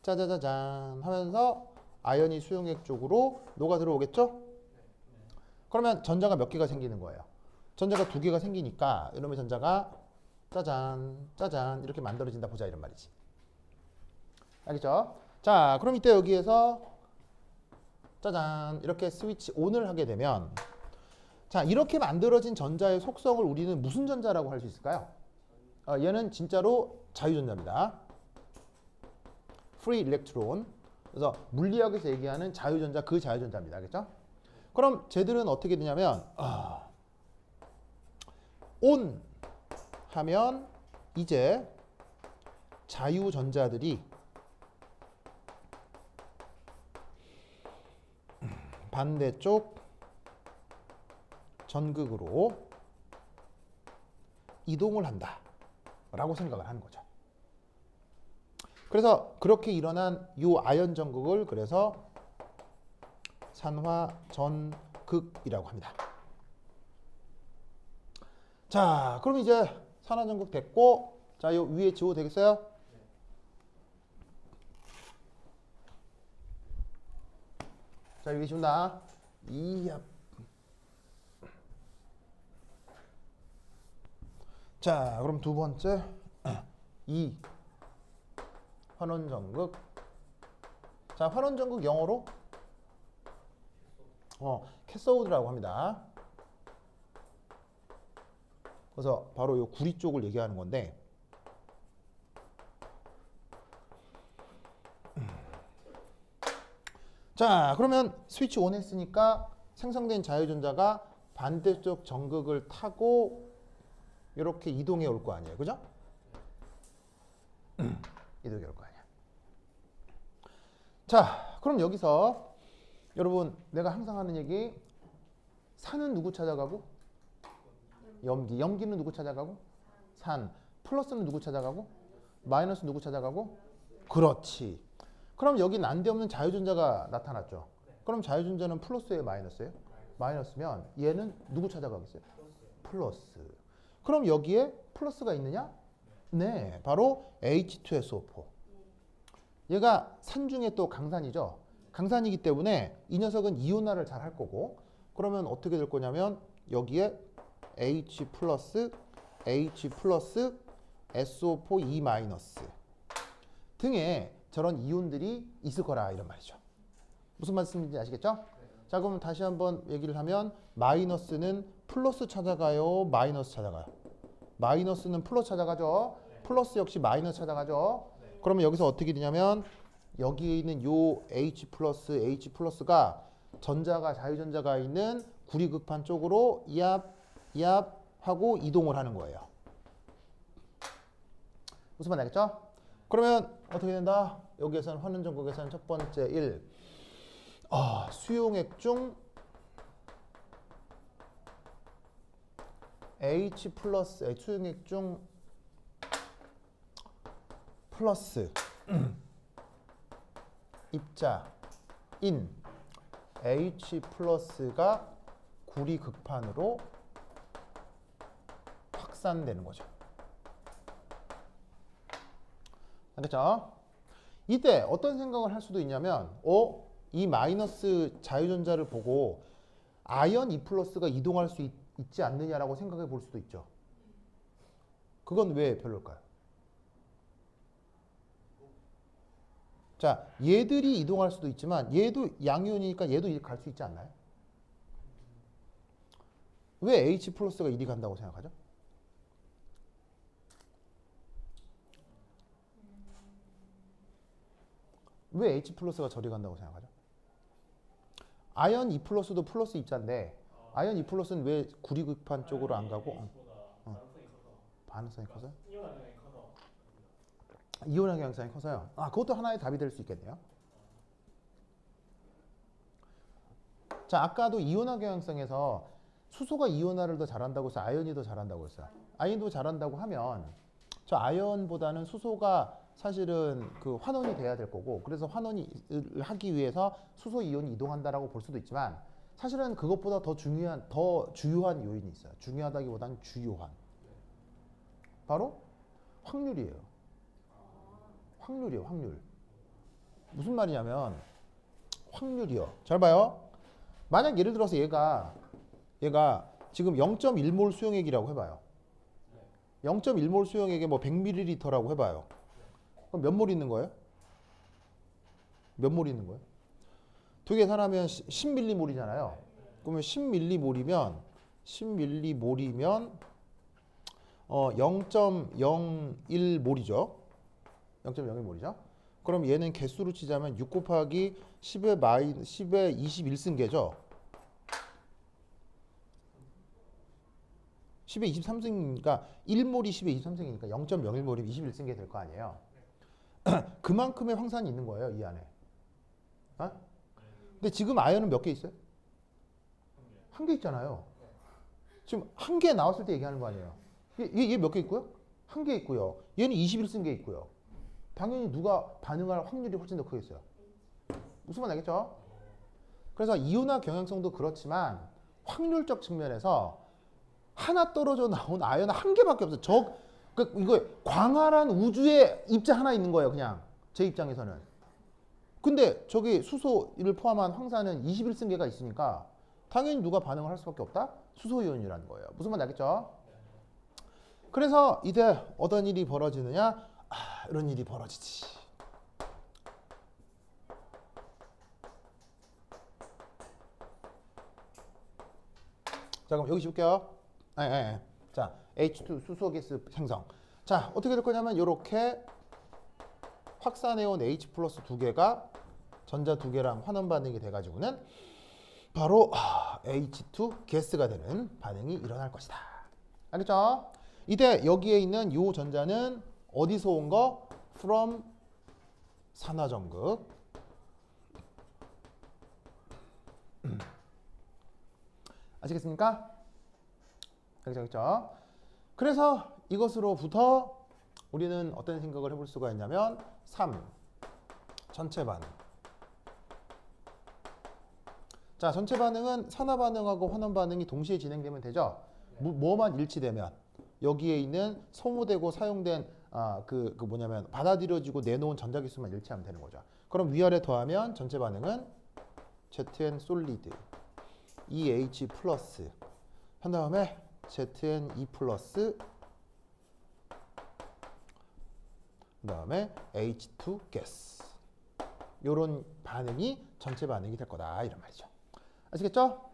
짜자자잔 하면서 아연이 수용액 쪽으로 녹아 들어오겠죠? 그러면 전자가 몇 개가 생기는 거예요? 전자가 두 개가 생기니까 이놈의 전자가 짜잔 짜잔 이렇게 만들어진다 보자 이런 말이지. 알겠죠? 자, 그럼 이때 여기에서 짜잔 이렇게 스위치 ON을 하게 되면 자, 이렇게 만들어진 전자의 속성을 우리는 무슨 전자라고 할 수 있을까요? 얘는 진짜로 자유전자입니다. free electron. 그래서 물리학에서 얘기하는 자유전자, 그 자유전자입니다. 알겠죠? 그럼 쟤들은 어떻게 되냐면 ON 하면 이제 자유전자들이 반대쪽 전극으로 이동을 한다 라고 생각을 하는 거죠. 그래서 그렇게 일어난 이 아연 전극을 그래서 산화 전극이라고 합니다. 자, 그럼 이제 산화 전극 됐고, 자, 요 위에 지워도 되겠어요? 자, 여기 지운다. 이야. 자, 그럼 두 번째 이 환원 전극. 자, 환원 전극 영어로 캐소드라고 합니다. 그래서 바로 요 구리 쪽을 얘기하는 건데 자, 그러면 스위치 ON 했으니까 생성된 자유전자가 반대쪽 전극을 타고 이렇게 이동해 올 거 아니에요. 그죠? 이동해 올 거 아니야. 자, 그럼 여기서 여러분 내가 항상 하는 얘기 산은 누구 찾아가고? 염기. 염기는 누구 찾아가고? 산. 플러스는 누구 찾아가고? 마이너스 누구 찾아가고? 그렇지. 그럼 여기 난데없는 자유전자가 나타났죠. 그럼 자유전자는 플러스예요, 마이너스예요? 마이너스면 얘는 누구 찾아가겠어요? 플러스. 그럼 여기에 플러스가 있느냐? 네, 바로 H2SO4. 얘가 산 중에 또 강산이죠. 강산이기 때문에 이 녀석은 이온화를 잘 할 거고 그러면 어떻게 될 거냐면 여기에 H 플러스, H 플러스, SO4 E 마이너스 등의 저런 이온들이 있을 거라 이런 말이죠. 무슨 말씀인지 아시겠죠? 자, 그럼 다시 한번 얘기를 하면 마이너스는 플러스 찾아가요? 마이너스 찾아가요? 마이너스는 플러스 찾아가죠? 플러스 역시 마이너스 찾아가죠? 그러면 여기서 어떻게 되냐면 여기에 있는 요 H 플러스가 전자가 자유전자가 있는 구리극판 쪽으로 이압 하고 이동을 하는 거예요. 무슨 말 알겠죠? 그러면 어떻게 된다? 여기에서는 환원 전극에서는 첫 번째 1 수용액 중 H 플러스 수용액 중 플러스 입자인 H 플러스가 구리 극판으로 확산되는 거죠. 알겠죠? 이때 어떤 생각을 할 수도 있냐면 이 마이너스 자유전자를 보고 아연 E 플러스가 이동할 수 있지 않느냐라고 생각해 볼 수도 있죠. 그건 왜 별로일까요? 자, 얘들이 이동할 수도 있지만 얘도 양이온이니까 얘도 이리 갈 수 있지 않나요? 왜 H 플러스가 이리 간다고 생각하죠? 왜 H 플러스가 저리 간다고 생각하죠? 아연 E 플러스도 플러스 입자인데 아연 E 플러스는 왜 구리극판 쪽으로 안 가고? 반응성이 커서? 이온화 경향성이 커서요. 그것도 하나의 답이 될 수 있겠네요. 자, 아까도 이온화 경향성에서 수소가 이온화를 더 잘한다고 해서 아연이 더 잘한다고 했어요. 아연도 잘한다고 하면 저 아연보다는 수소가 사실은 그 환원이 돼야 될 거고 그래서 환원이 하기 위해서 수소 이온이 이동한다라고 볼 수도 있지만 사실은 그것보다 더 주요한 요인이 있어요. 중요하다기보다는 주요한. 바로 확률이에요. 확률이에요, 확률. 무슨 말이냐면 확률이요. 잘 봐요. 만약 예를 들어서 얘가 얘가 지금 0.1몰 수용액이라고 해봐요. 0.1몰 수용액에 뭐 100ml라고 해봐요. 그럼 몇 몰 있는 거예요? 몇 몰 있는 거예요? 두 개 산하면 10ml몰이잖아요. 그러면 10ml몰이면 0.01몰이죠. 0.01몰이죠. 그럼 얘는 개수로 치자면 6 곱하기 10의 21승계죠. 10의 23승이니까 1몰이 10의 23승이니까 0.01몰이면 21승계 될 거 아니에요. 그만큼의 황산이 있는 거예요, 이 안에. 어? 근데 지금 아연은 몇 개 있어요? 한 개 있잖아요. 지금 한 개 나왔을 때 얘기하는 거 아니에요. 얘 몇 개 있고요? 한 개 있고요. 얘는 21승계 있고요. 당연히 누가 반응할 확률이 훨씬 더 크겠어요. 무슨 말 알겠죠? 그래서 이온화 경향성도 그렇지만 확률적 측면에서 하나 떨어져 나온 아연은 한 개밖에 없어요. 이거 광활한 우주에 입자 하나 있는 거예요. 그냥 제 입장에서는. 근데 저기 수소를 포함한 황산은 21승계가 있으니까 당연히 누가 반응을 할 수밖에 없다? 수소이온이라는 거예요. 무슨 말 알겠죠? 그래서 이제 어떤 일이 벌어지느냐? 이런 일이 벌어지지. 자, 그럼 여기 볼게요. 자, H2 수소가스 생성. 자, 어떻게 될 거냐면 이렇게 확산해온 H 플러스 두 개가 전자 두 개랑 환원 반응이 돼가지고는 바로 H2 가스가 되는 반응이 일어날 것이다. 알겠죠? 이때 여기에 있는 이 전자는 어디서 온 거? From 산화전극. 아시겠습니까? 알겠죠? 그래서 이것으로부터 우리는 어떤 생각을 해볼 수가 있냐면 3. 전체 반응. 자, 전체 반응은 산화 반응하고 환원 반응이 동시에 진행되면 되죠? 뭐만 일치되면 여기에 있는 소모되고 사용된 뭐냐면 받아들여지고 내놓은 전자기수만 일치하면 되는 거죠. 그럼 위아래 더하면 전체 반응은 ZN 솔리드 EH 플러스 한 다음에 ZN2 플러스 그 다음에 H2 가스 요런 반응이 전체 반응이 될 거다 이런 말이죠. 아시겠죠?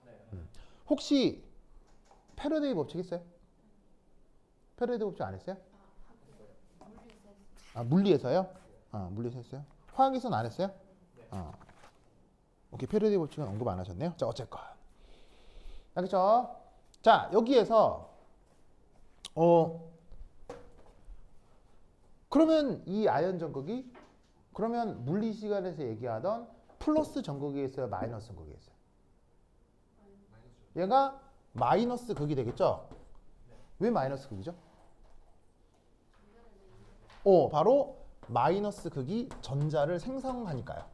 혹시 패러데이 법칙 있어요? 패러데이 법칙 안 했어요? 물리에서요? 물리에서 했어요? 화학에서는 안 했어요? 오케이, 패러데이 법칙은 언급 안 하셨네요. 자, 어쨌건 알겠죠? 자, 여기에서 그러면 이 아연 전극이 그러면 물리 시간에서 얘기하던 플러스 전극이 있어요, 마이너스 전극이 있어요? 얘가 마이너스 극이 되겠죠? 왜 마이너스 극이죠? 바로 마이너스 극이 전자를 생성하니까요.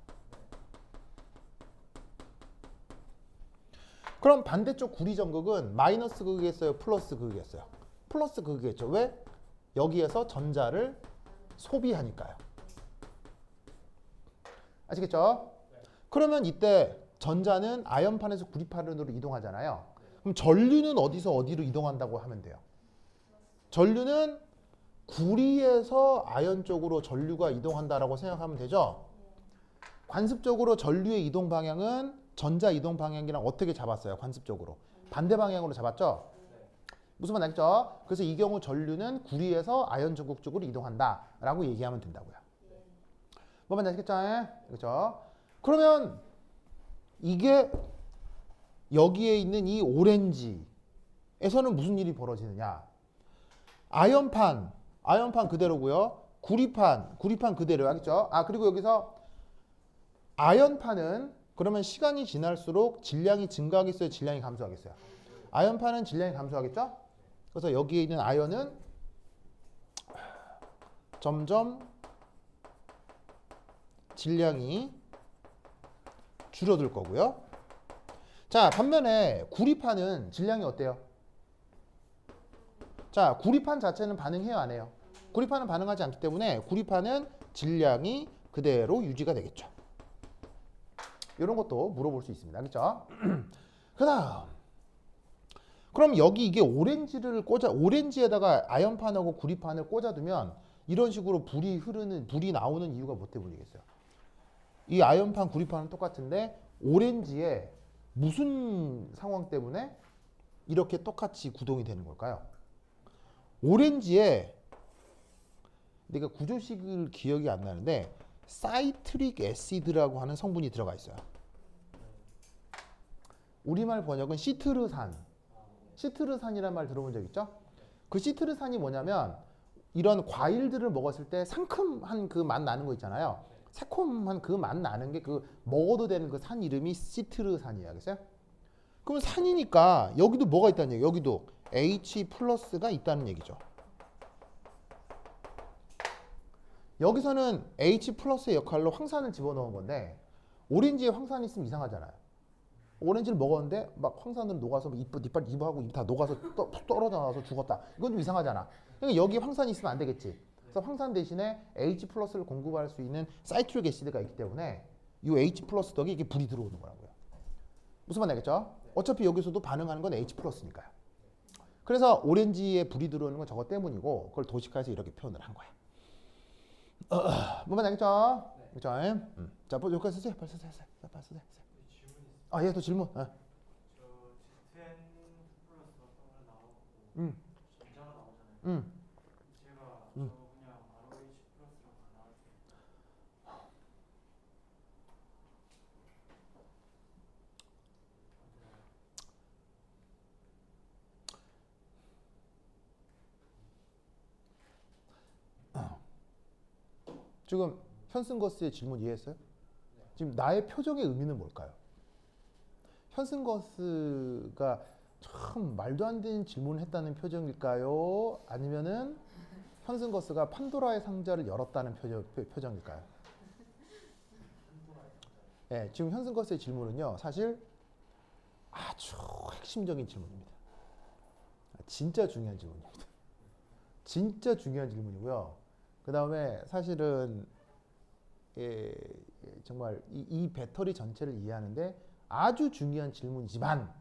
그럼 반대쪽 구리 전극은 마이너스 극이겠어요? 플러스 극이겠어요? 플러스 극이겠죠. 왜? 여기에서 전자를 소비하니까요. 아시겠죠? 그러면 이때 전자는 아연판에서 구리판으로 이동하잖아요. 그럼 전류는 어디서 어디로 이동한다고 하면 돼요? 전류는 구리에서 아연 쪽으로 전류가 이동한다라고 생각하면 되죠? 관습적으로 전류의 이동 방향은 전자 이동 방향이랑 어떻게 잡았어요? 관습적으로. 반대 방향으로 잡았죠? 무슨 말 알겠죠? 그래서 이 경우 전류는 구리에서 아연 전극 쪽으로 이동한다라고 얘기하면 된다고요. 뭐만 아시겠죠? 그렇죠? 그러면 이게 여기에 있는 이 오렌지에서는 무슨 일이 벌어지느냐? 아연판 그대로고요. 구리판 그대로 하겠죠? 그리고 여기서 아연판은 그러면 시간이 지날수록 질량이 증가하겠어요? 질량이 감소하겠어요? 아연판은 질량이 감소하겠죠? 그래서 여기에 있는 아연은 점점 질량이 줄어들 거고요. 자, 반면에 구리판은 질량이 어때요? 자, 구리판 자체는 반응해요, 안 해요? 구리판은 반응하지 않기 때문에 구리판은 질량이 그대로 유지가 되겠죠. 이런 것도 물어볼 수 있습니다. 그렇죠? 그 다음 그럼 여기 이게 오렌지에다가 아연판하고 구리판을 꽂아두면 이런 식으로 불이 나오는 이유가 뭐 때문이겠어요? 이 아연판, 구리판은 똑같은데 오렌지에 무슨 상황 때문에 이렇게 똑같이 구동이 되는 걸까요? 오렌지에 내가 구조식을 기억이 안 나는데 사이트릭 애시드라고 하는 성분이 들어가 있어요. 우리말 번역은 시트르산이라는 말 들어본 적 있죠? 그 시트르산이 뭐냐면 이런 과일들을 먹었을 때 상큼한 그 맛 나는 거 있잖아요. 새콤한 그 맛 나는 게 그 먹어도 되는 그 산 이름이 시트르산이에요. 알겠어요? 그럼 산이니까 여기도 뭐가 있다는 얘기예요? 여기도 H 플러스가 있다는 얘기죠. 여기서는 H 플러스의 역할로 황산을 집어넣은 건데 오렌지에 황산이 있으면 이상하잖아요. 오렌지를 먹었는데 막 황산으로 녹아서 이빨 입하고 입 다 녹아서 떨어져 나와서 죽었다. 이건 좀 이상하잖아. 그러니까 여기 황산이 있으면 안 되겠지. 그래서 황산 대신에 H 플러스를 공급할 수 있는 사이트릭 애시드가 있기 때문에 이 H 플러스 덕에 이게 불이 들어오는 거라고요. 무슨 말 알겠죠? 어차피 여기서도 반응하는 건 H 플러스니까요. 그래서 오렌지에 불이 들어오는 건 저것 때문이고 그걸 도식화해서 이렇게 표현을 한 거야. 뭔말 알겠죠? 그렇죠? 자, 여기까지 쓰세요. 빨리 쓰세요. 빨리 쓰세요. 아, 예, 또 질문. 저 Z10 플러스가 떠나 나오고 전자가 나오잖아요. 제가 그냥 ROH 플러스라고 나왔어요. 지금 현승거스의 질문 이해했어요? 지금 나의 표정의 의미는 뭘까요? 현승거스가 참 말도 안 되는 질문을 했다는 표정일까요? 아니면은 현승거스가 판도라의 상자를 열었다는 표정일까요? 네, 지금 현승거스의 질문은요, 사실 아주 핵심적인 질문입니다. 진짜 중요한 질문입니다. 진짜 중요한 질문이고요. 그 다음에 사실은 정말 이 배터리 전체를 이해하는데 아주 중요한 질문이지만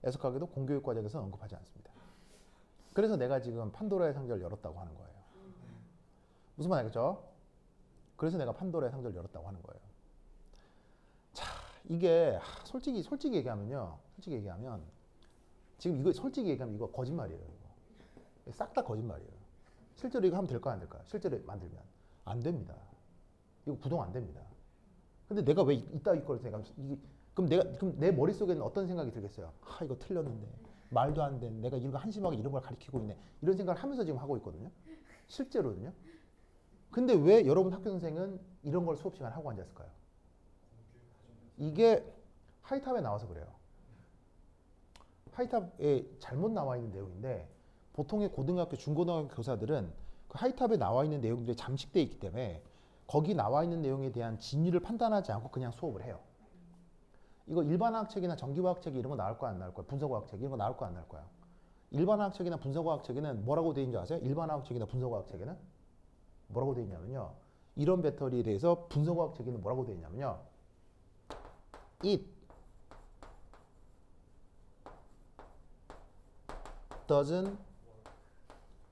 애석하게도 공교육 과정에서 언급하지 않습니다. 그래서 내가 지금 판도라의 상자를 열었다고 하는 거예요. 무슨 말 알겠죠? 그래서 내가 판도라의 상자를 열었다고 하는 거예요. 자, 이게 솔직히 얘기하면 지금 이거 솔직히 얘기하면 이거 거짓말이에요. 싹 다 거짓말이에요. 실제로 이거 하면 될까요, 안 될까요? 실제로 만들면 안 됩니다. 이거 구동 안 됩니다. 근데 내가 왜 이따위 걸 생각하면 그럼 내 머릿속에는 어떤 생각이 들겠어요? 아, 이거 틀렸는데 말도 안 돼. 내가 이거 한심하게 이런 걸 가르치고 있네. 이런 생각을 하면서 지금 하고 있거든요. 실제로는요. 근데 왜 여러분 학교 선생은 이런 걸 수업 시간에 하고 앉았을까요? 이게 하이탑에 나와서 그래요. 하이탑에 잘못 나와 있는 내용인데 보통의 고등학교, 중고등학교 교사들은 그 하이탑에 나와 있는 내용들이 잠식되어 있기 때문에 거기 나와 있는 내용에 대한 진위를 판단하지 않고 그냥 수업을 해요. 이거 일반화학책이나 전기화학책 이런 거 나올 거야, 안 나올 거야? 분석화학책 이런 거 나올 거야, 안 나올 거야? 일반화학책이나 분석화학책에는 뭐라고 되어 있는지 아세요? 일반화학책이나 분석화학책에는 뭐라고 되어 있냐면요. 이런 배터리에 대해서 분석화학책에는 뭐라고 되어 있냐면요. It doesn't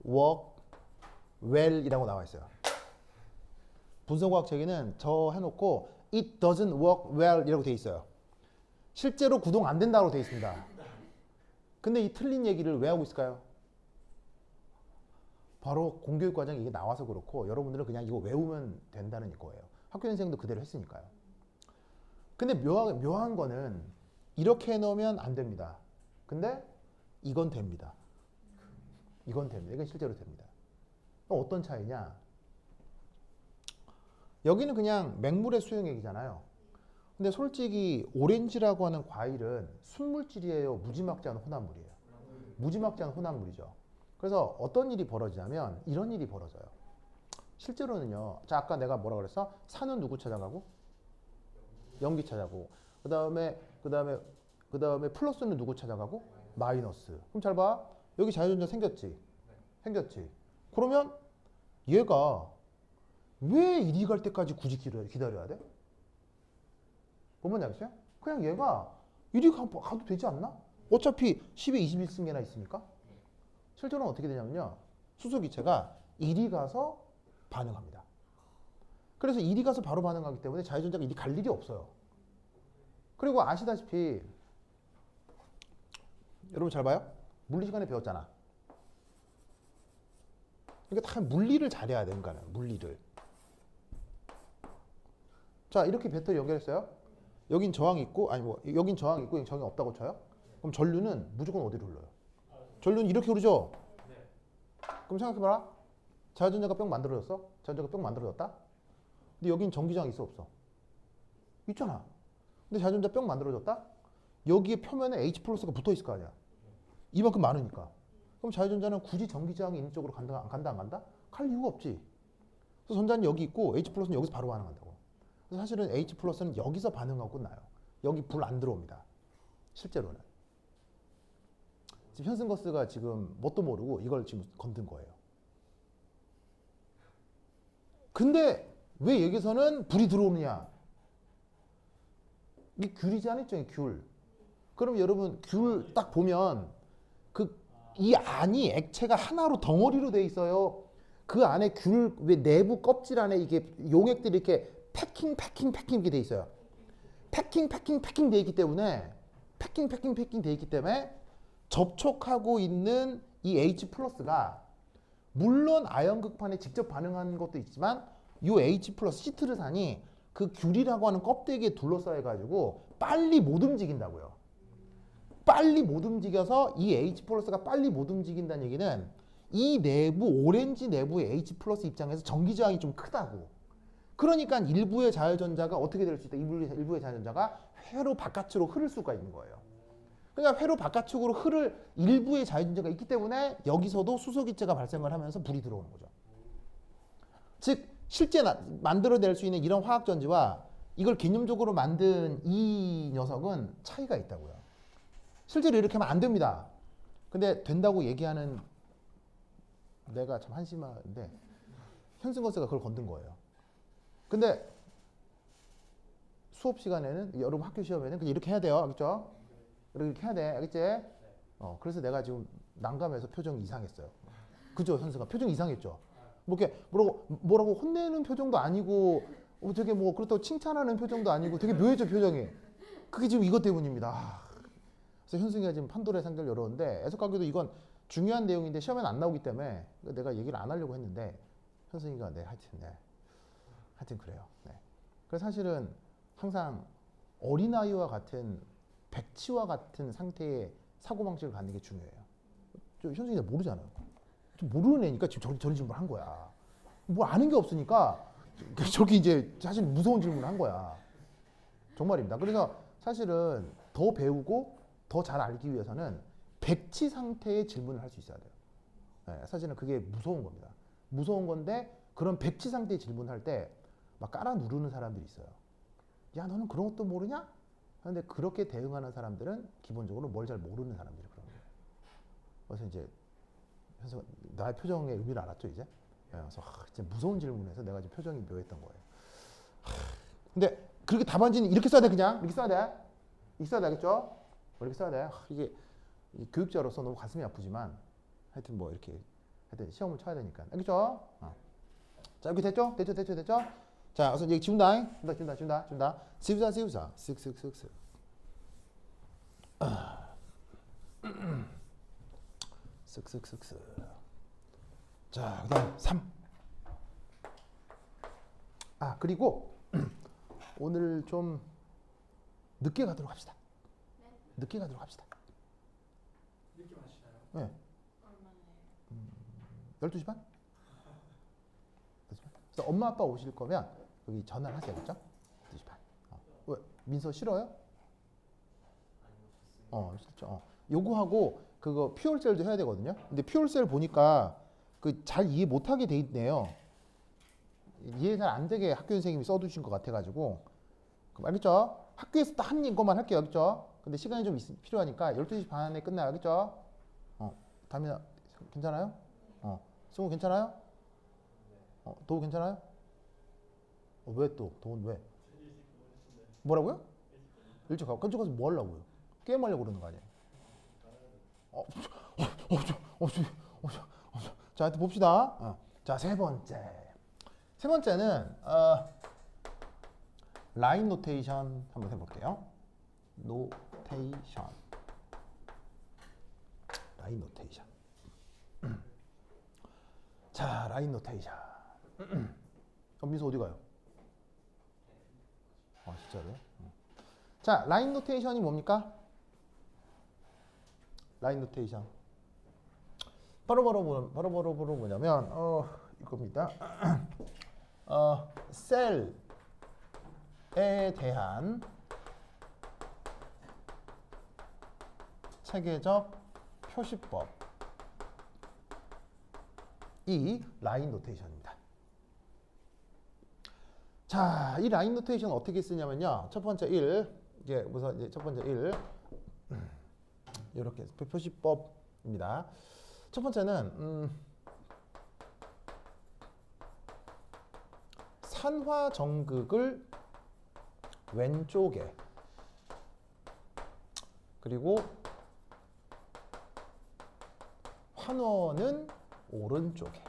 work well 이라고 나와 있어요. 분석화학책에는 저 해놓고 it doesn't work well 이라고 되어 있어요. 실제로 구동 안 된다고 되어 있습니다. 근데 이 틀린 얘기를 왜 하고 있을까요? 바로 공교육 과정에 이게 나와서 그렇고 여러분들은 그냥 이거 외우면 된다는 거예요. 학교 선생님도 그대로 했으니까요. 근데 묘한 거는 이렇게 해놓으면 안 됩니다. 근데 이건 됩니다. 이건 됩니다. 이건 실제로 됩니다. 그럼 어떤 차이냐? 여기는 그냥 맹물의 수용액이잖아요. 근데 솔직히 오렌지라고 하는 과일은 순물질이에요? 무지막지한 혼합물이에요? 무지막지한 혼합물이죠. 그래서 어떤 일이 벌어지냐면 이런 일이 벌어져요. 실제로는요. 자, 아까 내가 뭐라 그랬어? 산은 누구 찾아가고? 염기 찾아가고. 그 다음에 플러스는 누구 찾아가고? 마이너스. 그럼 잘 봐. 여기 자유전자 생겼지? 생겼지? 그러면 얘가 왜 이리 갈 때까지 굳이 기다려야 돼? 뭔지 알겠어요? 그냥 얘가 이리 가도 되지 않나? 어차피 10에 21승계나 있으니까. 실제로는 어떻게 되냐면요. 수소기체가 이리 가서 반응합니다. 그래서 이리 가서 바로 반응하기 때문에 자유전자가 이리 갈 일이 없어요. 그리고 아시다시피 여러분 잘 봐요. 물리 시간에 배웠잖아. 그러니까 다 물리를 잘해야 되는 거야. 물리를. 자, 이렇게 배터리 연결했어요. 여긴 저항이 있고, 아니 뭐 여긴 저항이 있고, 여긴 저항이 없다고 쳐요. 그럼 전류는 무조건 어디로 흘러요? 전류는 이렇게 흐르죠. 그럼 생각해봐라. 자유전자가 뿅 만들어졌어. 자유전자가 뿅 만들어졌다. 근데 여긴 전기저항 있어 없어? 있잖아. 근데 자유전자 뿅 만들어졌다. 여기에 표면에 H 플러스가 붙어 있을 거 아니야. 이만큼 많으니까. 그럼 자유전자는 굳이 전기저항이 있는 쪽으로 간다 안 간다? 갈 이유가 없지. 그래서 전자는 여기 있고 H 플러스는 여기서 바로 반응한다고. 그래서 사실은 H 플러스는 여기서 반응하고 끝나요. 여기 불 안 들어옵니다. 실제로는. 지금 현승거스가 지금 뭣도 모르고 이걸 지금 건든 거예요. 근데 왜 여기서는 불이 들어오느냐? 이게 귤이지 않았죠, 귤. 그럼 여러분 귤 딱 보면 이 안이 액체가 하나로 덩어리로 돼 있어요. 그 안에 귤 왜 내부 껍질 안에 이게 용액들이 이렇게 패킹 이렇게 돼 있어요. 패킹 돼 있기 때문에 패킹 돼 있기 때문에 접촉하고 있는 이 H 플러스가 물론 아연극판에 직접 반응하는 것도 있지만 이 H 플러스 시트르산이 그 귤이라고 하는 껍데기에 둘러싸여 가지고 빨리 못 움직인다고요. 빨리 못 움직여서 이 H 플러스가 빨리 못 움직인다는 얘기는 이 내부 오렌지 내부의 H 플러스 입장에서 전기 저항이 좀 크다고. 그러니까 일부의 자유전자가 어떻게 될 수 있다? 일부의 자유전자가 회로 바깥으로 흐를 수가 있는 거예요. 그러니까 회로 바깥쪽으로 흐를 일부의 자유전자가 있기 때문에 여기서도 수소기체가 발생을 하면서 불이 들어오는 거죠. 즉 실제 만들어낼 수 있는 이런 화학전지와 이걸 개념적으로 만든 이 녀석은 차이가 있다고요. 실제로 이렇게 하면 안 됩니다. 근데 된다고 얘기하는 내가 참 한심한데 현승건스가 그걸 건든 거예요. 근데 수업 시간에는 여러분 학교 시험에는 그냥 이렇게 해야 돼요. 알겠죠? 이렇게 해야 돼. 알겠지? 그래서 내가 지금 난감해서 표정이 이상했어요. 그죠, 현승아? 표정이 이상했죠? 뭐 이렇게 뭐라고 혼내는 표정도 아니고 되게 뭐 그렇다고 칭찬하는 표정도 아니고 되게 묘해져 표정이. 그게 지금 이것 때문입니다. 그래서 현승이가 지금 판도라의 상자를 열었는데 애석하게도 이건 중요한 내용인데 시험에는 안 나오기 때문에 내가 얘기를 안 하려고 했는데 현승이가 하여튼 그래요. 네. 그래서 사실은 항상 어린아이와 같은 백치와 같은 상태의 사고방식을 갖는 게 중요해요. 현승이가 모르잖아요. 좀 모르는 애니까 지금 저런 질문을 한 거야. 뭐 아는 게 없으니까 저기 이제 사실 무서운 질문을 한 거야. 정말입니다. 그래서 사실은 더 배우고 더 잘 알기 위해서는 백치 상태의 질문을 할 수 있어야 돼요. 네, 사실은 그게 무서운 겁니다. 무서운 건데 그런 백치 상태의 질문을 할 때 막 깔아 누르는 사람들이 있어요. 야, 너는 그런 것도 모르냐? 그런데 그렇게 대응하는 사람들은 기본적으로 뭘 잘 모르는 사람들이 그런 거예요. 그래서 이제 나의 표정의 의미를 알았죠, 이제? 그래서 진짜 무서운 질문에서 내가 지금 표정이 묘했던 거예요. 근데 그렇게 답안지는 이렇게 써야 돼, 그냥. 이렇게 써야 돼. 이렇게 써야 돼, 알겠죠? 이렇게 써야 돼. 이게 교육자로서 너무 가슴이 아프지만 하여튼 뭐 이렇게 하여튼 시험을 쳐야 되니까. 알겠죠? 자, 이렇게 됐죠? 됐죠? 자, 그래서 여기 지운다. 지우자. 쓱. 쓱. 자, 그다음 3. 그리고 오늘 좀 늦게 가도록 합시다. 네? 늦게 가도록 합시다. 늦게 마시나요? 네. 얼마나요? 12시 반? 12시 반? 그래서 엄마 아빠 오실 거면 여기 전화를 하셔야겠죠? 12시 반. 왜? 민서 싫어요? 싫죠. 요거하고 그거 퓨얼셀도 해야 되거든요. 근데 퓨얼셀 보니까 그 잘 이해 못하게 돼 있네요. 이해 잘 안 되게 학교 선생님이 써두신 것 같아가지고. 알겠죠? 학교에서 딱 한 것만 할게요. 알겠죠? 근데 시간이 좀 필요하니까 12시 반에 끝나요. 알겠죠? 다미나 괜찮아요? 승우 괜찮아요? 도우 괜찮아요? 왜 또? 도우는 왜? 뭐라고요? 일찍 가고. 끈적 가서 뭐 하려고요? 게임하려고 그러는 거 아니에요? 자, 하여튼 봅시다. 자, 세 번째. 세 번째는 라인 노테이션 한번 해볼게요. 노테이션. 라인 노테이션. 자, 라인 노테이션. 민수 어디 가요? 진짜로요? 자, 라인 노테이션이 뭡니까? 라인 노테이션. 바로바로 뭐냐면 이겁니다. 셀에 대한 체계적 표시법. 이 라인 노테이션입니다. 자, 이 라인 노테이션 어떻게 쓰냐면요. 첫 번째 1, 이제 우선 이제 첫 번째 1, 이렇게 표시법입니다. 첫 번째는 산화정극을 왼쪽에 그리고 환원은 오른쪽에.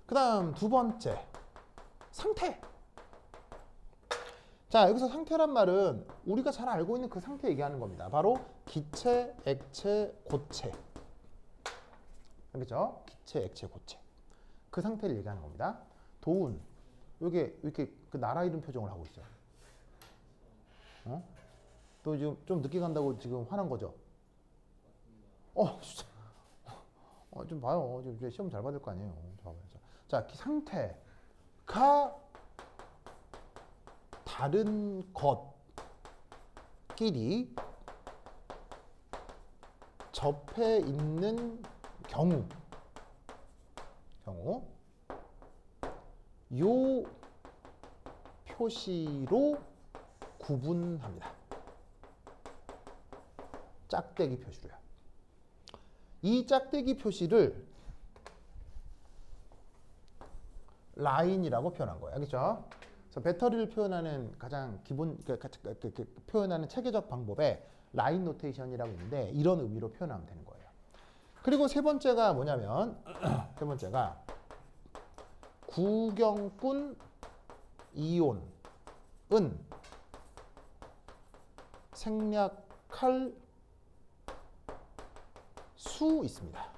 그 다음 두 번째 상태. 자, 여기서 상태란 말은 우리가 잘 알고 있는 그 상태 얘기하는 겁니다. 바로 기체, 액체, 고체. 알겠죠? 기체, 액체, 고체. 그 상태를 얘기하는 겁니다. 도훈, 이게 이렇게 그 나라 이름 표정을 하고 있어요. 또 지금 좀 늦게 간다고 지금 화난 거죠? 진짜. 좀 봐요. 지금 시험 잘 받을 거 아니에요. 자, 상태가 다른 것끼리 접해 있는 경우 요 표시로 구분합니다. 짝대기 표시로요. 이 짝대기 표시를 라인이라고 표현한 거예요. 알겠죠? 그래서 배터리를 표현하는 가장 기본 표현하는 체계적 방법에 라인 노테이션이라고 있는데 이런 의미로 표현하면 되는 거예요. 그리고 세 번째가 뭐냐면 세 번째가 구경꾼 이온은 생략할 수 있습니다.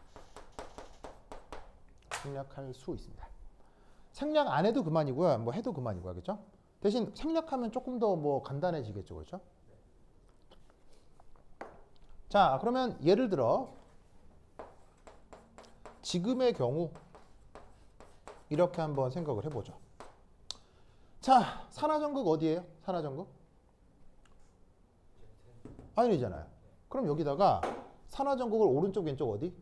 생략할 수 있습니다. 생략 안 해도 그만이고요. 뭐 해도 그만이고요. 알겠죠? 대신 생략하면 조금 더 뭐 간단해지겠죠. 그렇죠? 자, 그러면 예를 들어 지금의 경우 이렇게 한번 생각을 해보죠. 자, 산화정극 어디예요? 산화정극? 아연이잖아요. 그럼 여기다가 산화정극을 오른쪽 왼쪽 어디?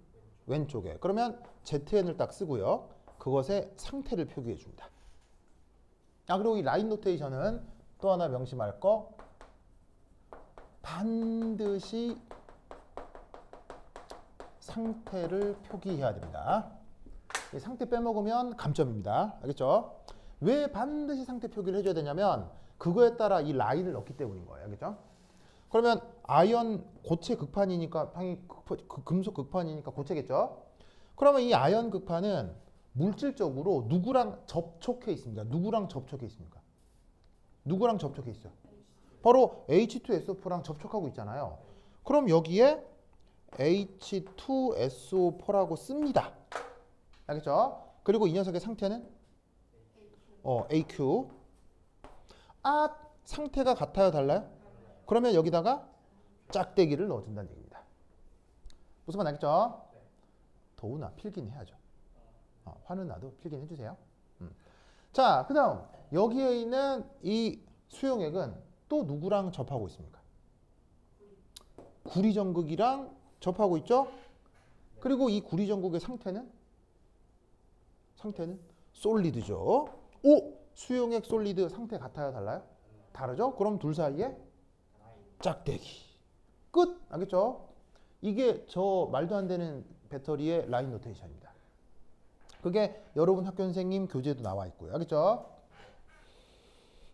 왼쪽에. 그러면 ZN을 딱 쓰고요. 그것의 상태를 표기해 줍니다. 그리고 이 라인 노테이션은 또 하나 명심할 거, 반드시 상태를 표기해야 됩니다. 이 상태 빼먹으면 감점입니다. 알겠죠? 왜 반드시 상태 표기를 해줘야 되냐면 그거에 따라 이 라인을 넣기 때문인 거예요. 알겠죠? 그러면 아연 고체 극판이니까 당연히 금속 극판이니까 고체겠죠? 그러면 이 아연 극판은 물질적으로 누구랑 접촉해 있습니까? 누구랑 접촉해 있습니까? 누구랑 접촉해 있어요? 바로 H2SO4랑 접촉하고 있잖아요. 그럼 여기에 H2SO4라고 씁니다. 알겠죠? 그리고 이 녀석의 상태는 AQ. 상태가 같아요, 달라요? 그러면 여기다가 짝대기를 넣어준다는 얘기입니다. 무슨 말 알겠죠? 도우나 필기는 해야죠. 화는 나도 필기는 해주세요. 자, 그 다음 여기에 있는 이 수용액은 또 누구랑 접하고 있습니까? 구리정극이랑 접하고 있죠? 그리고 이 구리정극의 상태는 솔리드죠. 수용액 솔리드 상태 같아요, 달라요? 다르죠? 그럼 둘 사이에 짝대기. 끝! 알겠죠? 이게 저 말도 안 되는 배터리의 라인 노테이션입니다. 그게 여러분 학교 선생님 교재에도 나와 있고요. 알겠죠?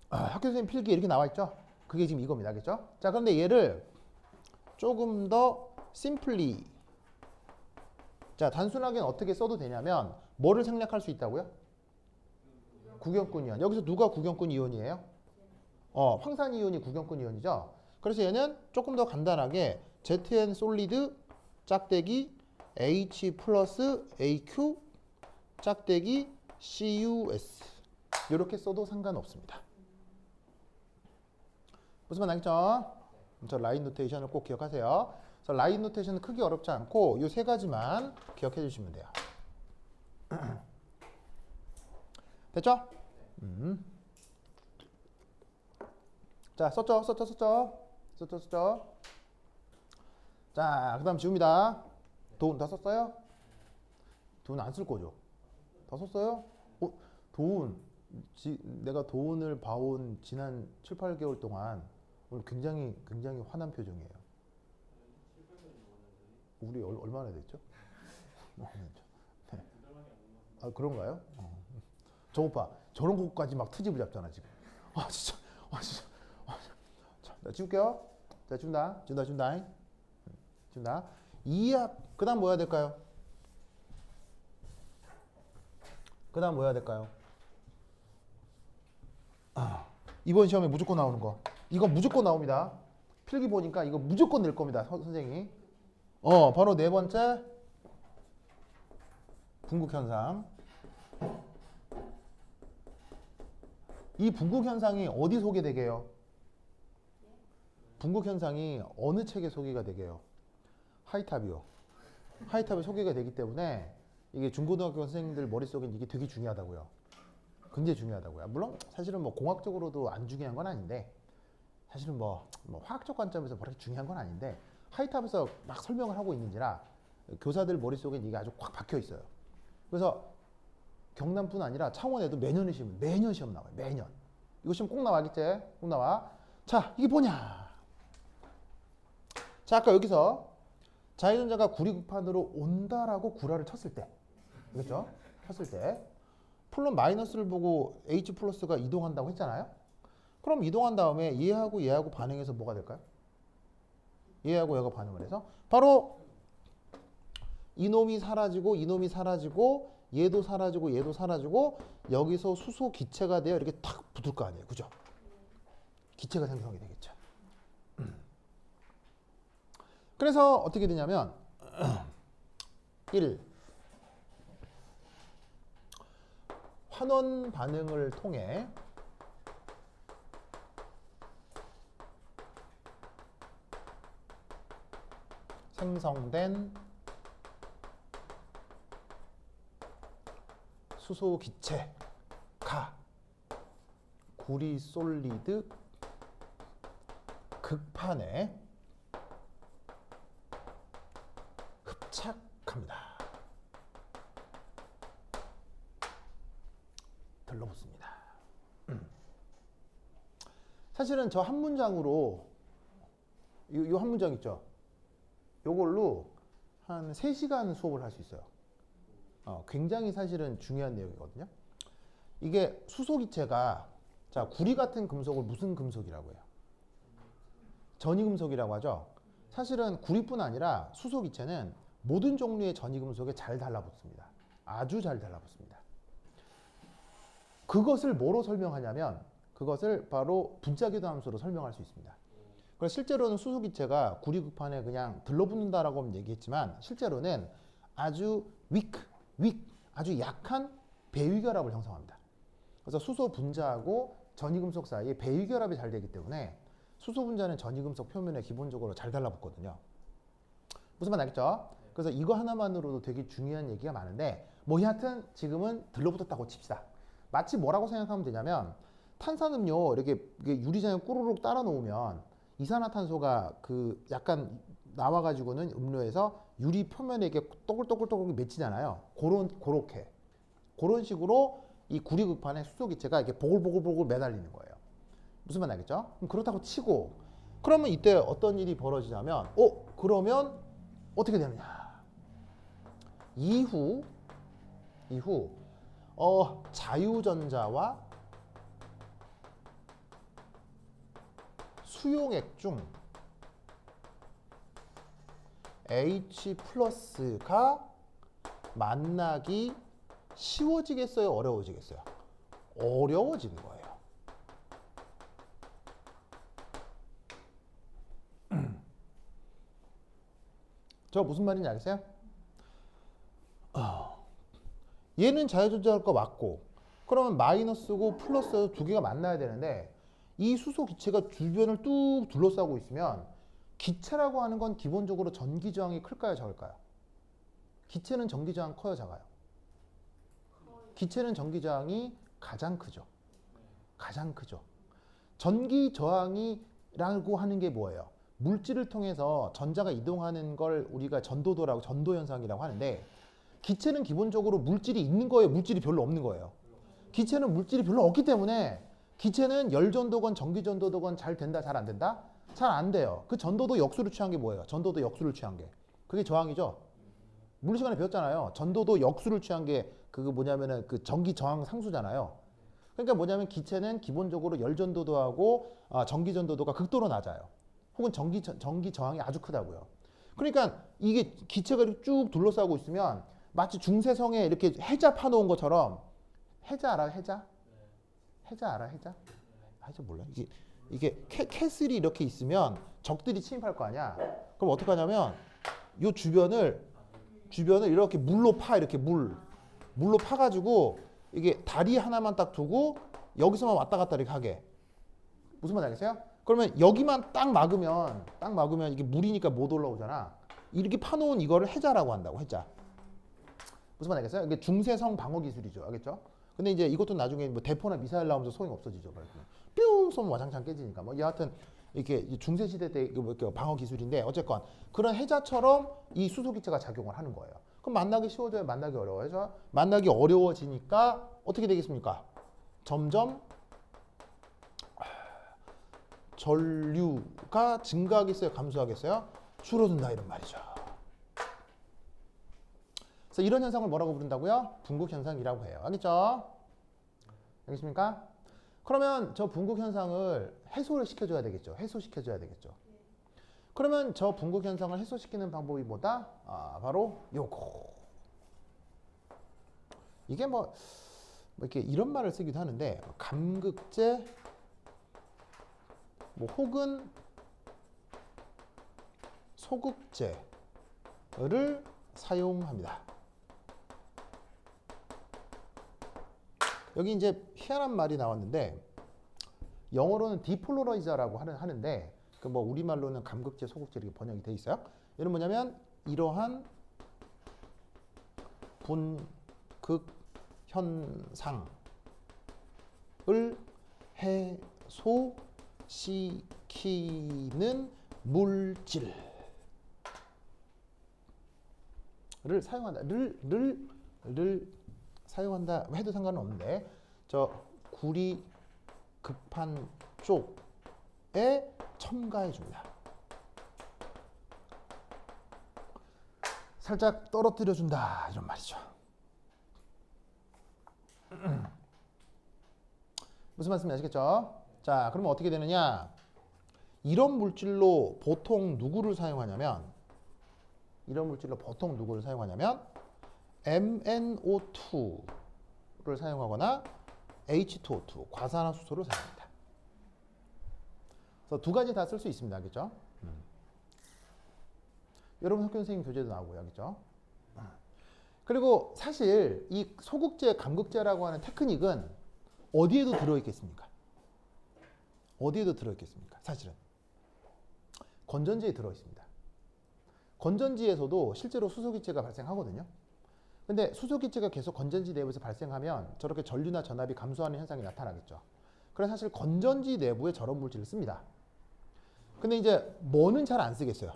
학교 선생님 필기에 이렇게 나와 있죠? 그게 지금 이겁니다. 알겠죠? 자, 그런데 얘를 조금 더 심플리, 자, 단순하게는 어떻게 써도 되냐면 뭐를 생략할 수 있다고요? 구경꾼 이온. 여기서 누가 구경꾼 이온이에요? 황산 이온이 구경꾼 이온이죠. 그래서 얘는 조금 더 간단하게 ZN 솔리드 짝대기 H 플러스 AQ 짝대기 CUS 이렇게 써도 상관없습니다. 무슨 말 알겠죠? 저 라인 노테이션을 꼭 기억하세요. 그래서 라인 노테이션은 크게 어렵지 않고 이 세 가지만 기억해 주시면 돼요. 됐죠? 자, 썼죠? 자, 그 다음 지웁니다. 도운 다 썼어요? 도운 안 쓸 거죠? 다 썼어요? 도운. 내가 도운을 봐온 지난 7, 8개월 동안 오늘 굉장히 화난 표정이에요. 우리 얼마나 됐죠? 네. 아, 그런가요? 저 오빠 저런 것까지 막 트집을 잡잖아 지금. 진짜. 자, 나 지울게요. 자, 준다. 이약. 그다음 뭐 해야 될까요? 이번 시험에 무조건 나오는 거. 이거 무조건 나옵니다. 필기 보니까 이거 무조건 낼 겁니다. 선생님이. 바로 네 번째 분국현상. 이 분국현상이 어디 소개되게 해요? 분국현상이 어느 책에 소개가 되게 해요? 하이탑이요. 하이탑에 소개가 되기 때문에 이게 중고등학교 선생님들 머릿속엔 이게 되게 중요하다고요. 굉장히 중요하다고요. 물론 사실은 뭐 공학적으로도 안 중요한 건 아닌데 사실은 뭐 화학적 관점에서 그렇게 중요한 건 아닌데 하이탑에서 막 설명을 하고 있는지라 교사들 머릿속엔 이게 아주 꽉 박혀 있어요. 그래서 경남뿐 아니라 창원에도 매년 시험 나와요. 매년. 이거 시험 꼭 나와겠지? 꼭 나와. 자, 이게 뭐냐? 자, 아까 여기서 자유전자가 구리급판으로 온다라고 구라를 쳤을 때, 그렇죠? 쳤을 때 플러스 마이너스를 보고 H 플러스가 이동한다고 했잖아요. 그럼 이동한 다음에 얘하고 반응해서 뭐가 될까요? 얘하고 얘가 반응을 해서 바로 이놈이 사라지고 얘도 사라지고 여기서 수소 기체가 되어 이렇게 탁 붙을 거 아니에요. 그죠? 기체가 생성이 되겠죠. 그래서 어떻게 되냐면 1. 환원 반응을 통해 생성된 수소 기체가 구리 솔리드 극판에 흡착합니다. 들러붙습니다. 사실은 저 한 문장으로 이 한 문장 있죠. 요걸로 한 3시간 수업을 할 수 있어요. 굉장히 사실은 중요한 내용이거든요. 이게 수소기체가 자 구리 같은 금속을 무슨 금속이라고 해요? 전이금속이라고 하죠. 사실은 구리뿐 아니라 수소기체는 모든 종류의 전이금속에 잘 달라붙습니다. 아주 잘 달라붙습니다. 그것을 뭐로 설명하냐면 그것을 바로 분자궤도 함수로 설명할 수 있습니다. 그래서 실제로는 수소기체가 구리극판에 그냥 들러붙는다라고 얘기했지만 실제로는 아주 아주 약한 배위결합을 형성합니다. 그래서 수소 분자하고 전이금속 사이에 배위결합이 잘 되기 때문에 수소 분자는 전이금속 표면에 기본적으로 잘 달라붙거든요. 무슨 말 알겠죠? 그래서 이거 하나만으로도 되게 중요한 얘기가 많은데 뭐 여하튼 지금은 들러붙었다고 칩시다. 마치 뭐라고 생각하면 되냐면 탄산음료 이렇게 유리장에 꾸르륵 따라 놓으면 이산화탄소가 그 약간 나와가지고는 음료에서 유리 표면에 이렇게 또글또글 맺히잖아요. 그런 식으로 이 구리극판에 수소기체가 이렇게 보글보글 매달리는 거예요. 무슨 말 알겠죠? 그럼 그렇다고 치고 그러면 이때 어떤 일이 벌어지냐면 그러면 어떻게 되느냐? 이후 자유전자와 수용액 중 H 플러스가 만나기 쉬워지겠어요? 어려워지겠어요? 어려워지는 거예요. 저 무슨 말인지 알겠어요? 얘는 자유존재할 거 맞고 그러면 마이너스고 플러스 두 개가 만나야 되는데 이 수소 기체가 주변을 뚝 둘러싸고 있으면 기체라고 하는 건 기본적으로 전기 저항이 클까요? 작을까요? 기체는 전기 저항 커요? 작아요? 기체는 전기 저항이 가장 크죠. 가장 크죠. 전기 저항이라고 하는 게 뭐예요? 물질을 통해서 전자가 이동하는 걸 우리가 전도도라고 전도 현상이라고 하는데 기체는 기본적으로 물질이 있는 거예요? 물질이 별로 없는 거예요? 기체는 물질이 별로 없기 때문에 기체는 열전도건 전기전도도건 잘 된다? 잘 안 된다? 잘 안 돼요. 그 전도도 역수를 취한 게 뭐예요? 전도도 역수를 취한 게. 그게 저항이죠? 물리 시간에 배웠잖아요. 전도도 역수를 취한 게 그거 뭐냐면은 그 전기 저항 상수잖아요. 그러니까 뭐냐면 기체는 기본적으로 열전도도하고 전기전도도가 극도로 낮아요. 혹은 전기 저항이 아주 크다고요. 그러니까 이게 기체가 이렇게 쭉 둘러싸고 있으면 마치 중세성에 이렇게 해자 파놓은 것처럼 해자 알아요? 해자? 해자 알아? 해자? 해자 몰라? 이게 캐슬이 이렇게 있으면 적들이 침입할 거 아니야. 그럼 어떻게 하냐면 요 주변을 이렇게 물로 파 이렇게 물로 파가지고 이게 다리 하나만 딱 두고 여기서만 왔다 갔다 이렇게 하게. 무슨 말인지 알겠어요? 그러면 여기만 딱 막으면 이게 물이니까 못 올라오잖아. 이렇게 파놓은 이거를 해자라고 한다고. 해자. 무슨 말인지 알겠어요? 이게 중세성 방어 기술이죠. 알겠죠? 근데 이제 이것도 나중에 뭐 대포나 미사일 나오면서 소용이 없어지죠. 뿅 쏘면 와장창 깨지니까. 뭐 여하튼 이렇게 중세 시대 때 방어 기술인데 어쨌건 그런 해자처럼 이 수소 기체가 작용을 하는 거예요. 그럼 만나기 쉬워져요? 만나기 어려워요? 만나기 어려워지니까 어떻게 되겠습니까? 점점 전류가 증가하겠어요? 감소하겠어요? 줄어든다 이런 말이죠. 그래서 이런 현상을 뭐라고 부른다고요? 분국 현상이라고 해요. 알겠죠? 알겠습니까? 그러면 저 분국 현상을 해소를 시켜줘야 되겠죠. 해소시켜줘야 되겠죠. 그러면 저 분국 현상을 해소시키는 방법이 뭐다? 바로 요거. 이게 뭐 이렇게 이런 말을 쓰기도 하는데 감극제 뭐 혹은 소극제를 사용합니다. 여기 이제 희한한 말이 나왔는데 영어로는 디폴러라이저라고 하는데 그 뭐 우리말로는 감극제, 소극제 이렇게 번역이 돼 있어요. 이는 뭐냐면 이러한 분극 현상을 해소시키는 물질을 사용한다. 를 사용한다 해도 상관은 없는데 저 구리 극판 쪽에 첨가해 줍니다. 살짝 떨어뜨려 준다 이런 말이죠. 무슨 말씀인지 아시겠죠? 자, 그러면 어떻게 되느냐? 이런 물질로 보통 누구를 사용하냐면 MnO2를 사용하거나 H2O2 과산화수소를 사용합니다. 그래서 두 가지 다 쓸 수 있습니다. 알겠죠? 여러분 학교 선생님 교재도 나오고요. 알겠죠? 그리고 사실 이 소극제, 감극제라고 하는 테크닉은 어디에도 들어있겠습니까? 어디에도 들어있겠습니까? 사실은 건전지에 들어있습니다. 건전지에서도 실제로 수소기체가 발생하거든요. 근데 수소기체가 계속 건전지 내부에서 발생하면 저렇게 전류나 전압이 감소하는 현상이 나타나겠죠. 그래서 사실 건전지 내부에 저런 물질을 씁니다. 근데 이제 뭐는 잘 안 쓰겠어요.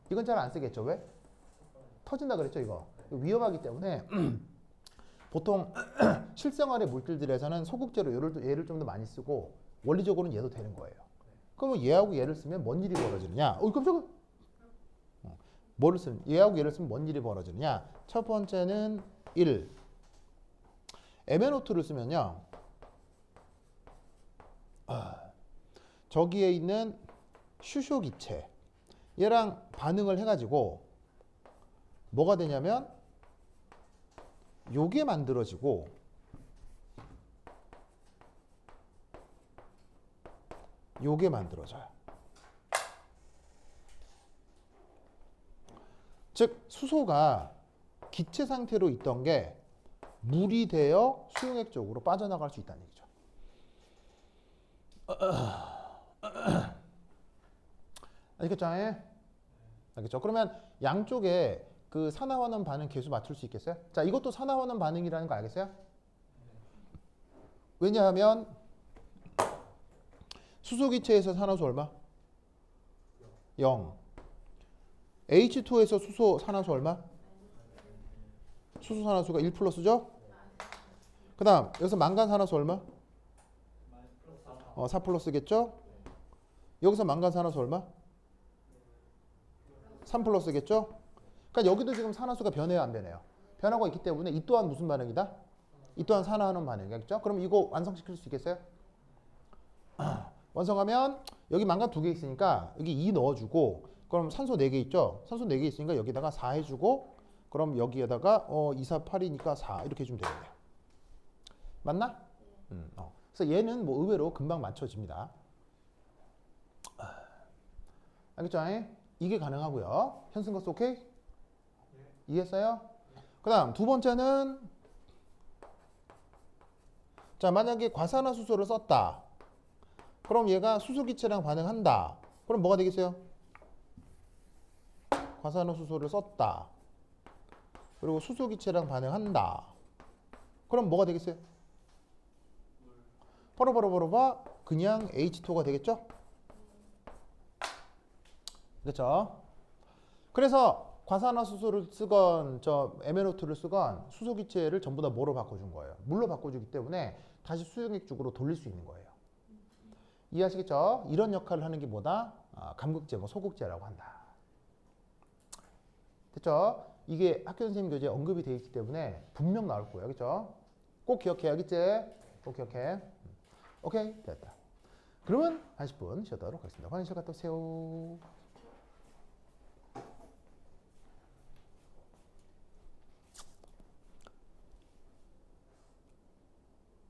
이건 잘 안 쓰겠죠. 왜? 터진다 그랬죠, 이거. 위험하기 때문에 보통 실생활의 물질들에서는 소극제로 얘를 좀 더 많이 쓰고 원리적으로는 얘도 되는 거예요. 그러면 얘하고 얘를 쓰면 뭔 일이 벌어지느냐? 깜짝이야. 얘하고 얘를 쓰면 뭔 일이 벌어지느냐? 첫 번째는 1. MnO2를 쓰면요. 저기에 있는 수소기체 얘랑 반응을 해가지고 뭐가 되냐면 요게 만들어지고 요게 만들어져요. 즉 수소가 기체 상태로 있던 게 물이 되어 수용액 쪽으로 빠져나갈 수 있다는 얘기죠. 알겠죠? 알겠죠? 그러면 양쪽에 그 산화환원 반응 계수 맞출 수 있겠어요? 자, 이것도 산화환원 반응이라는 거 알겠어요? 왜냐하면 수소기체에서 산화수 얼마? 0. H2에서 수소 산화수 얼마? 수소 산화수가 1 플러스죠? 그 다음 여기서 망간 산화수 얼마? 4 플러스겠죠? 여기서 망간 산화수 얼마? 3 플러스겠죠? 그러니까 여기도 지금 산화수가 변해요, 안 변해요? 변하고 있기 때문에 이 또한 무슨 반응이다? 이 또한 산화하는 반응이겠죠? 그럼 이거 완성시킬 수 있겠어요? 완성하면 여기 망간 2개 있으니까 여기 2 넣어주고 그럼 산소 4개 있죠? 산소 4개 있으니까 여기다가 4 해주고 그럼 여기에다가 2, 4, 8이니까 4 이렇게 해주면 되겠네요. 맞나? 그래서 얘는 뭐 의외로 금방 맞춰집니다. 알겠죠? 이게 가능하고요. 현승거스 오케이? 이해했어요? 그 다음 두 번째는 자 만약에 과산화수소를 썼다. 그럼 얘가 수소기체랑 반응한다. 그럼 뭐가 되겠어요? 과산화수소를 썼다. 그리고 수소기체랑 반응한다. 그럼 뭐가 되겠어요? 바로 그냥 H2가 되겠죠? 그렇죠? 그래서 과산화수소를 쓰건 MnO2를 쓰건 수소기체를 전부 다 뭐로 바꿔준 거예요? 물로 바꿔주기 때문에 다시 수용액 쪽으로 돌릴 수 있는 거예요. 이해하시겠죠? 이런 역할을 하는 게 뭐다? 감극제, 소극제라고 한다. 됐죠? 이게 학교 선생님 교재에 언급이 되어 있기 때문에 분명 나올 거예요. 그렇죠? 꼭 기억해. 알겠지? 꼭 기억해. 오케이, 됐다. 그러면 한 10분 쉬었다 하도록 하겠습니다. 화장실 갔다 오세요.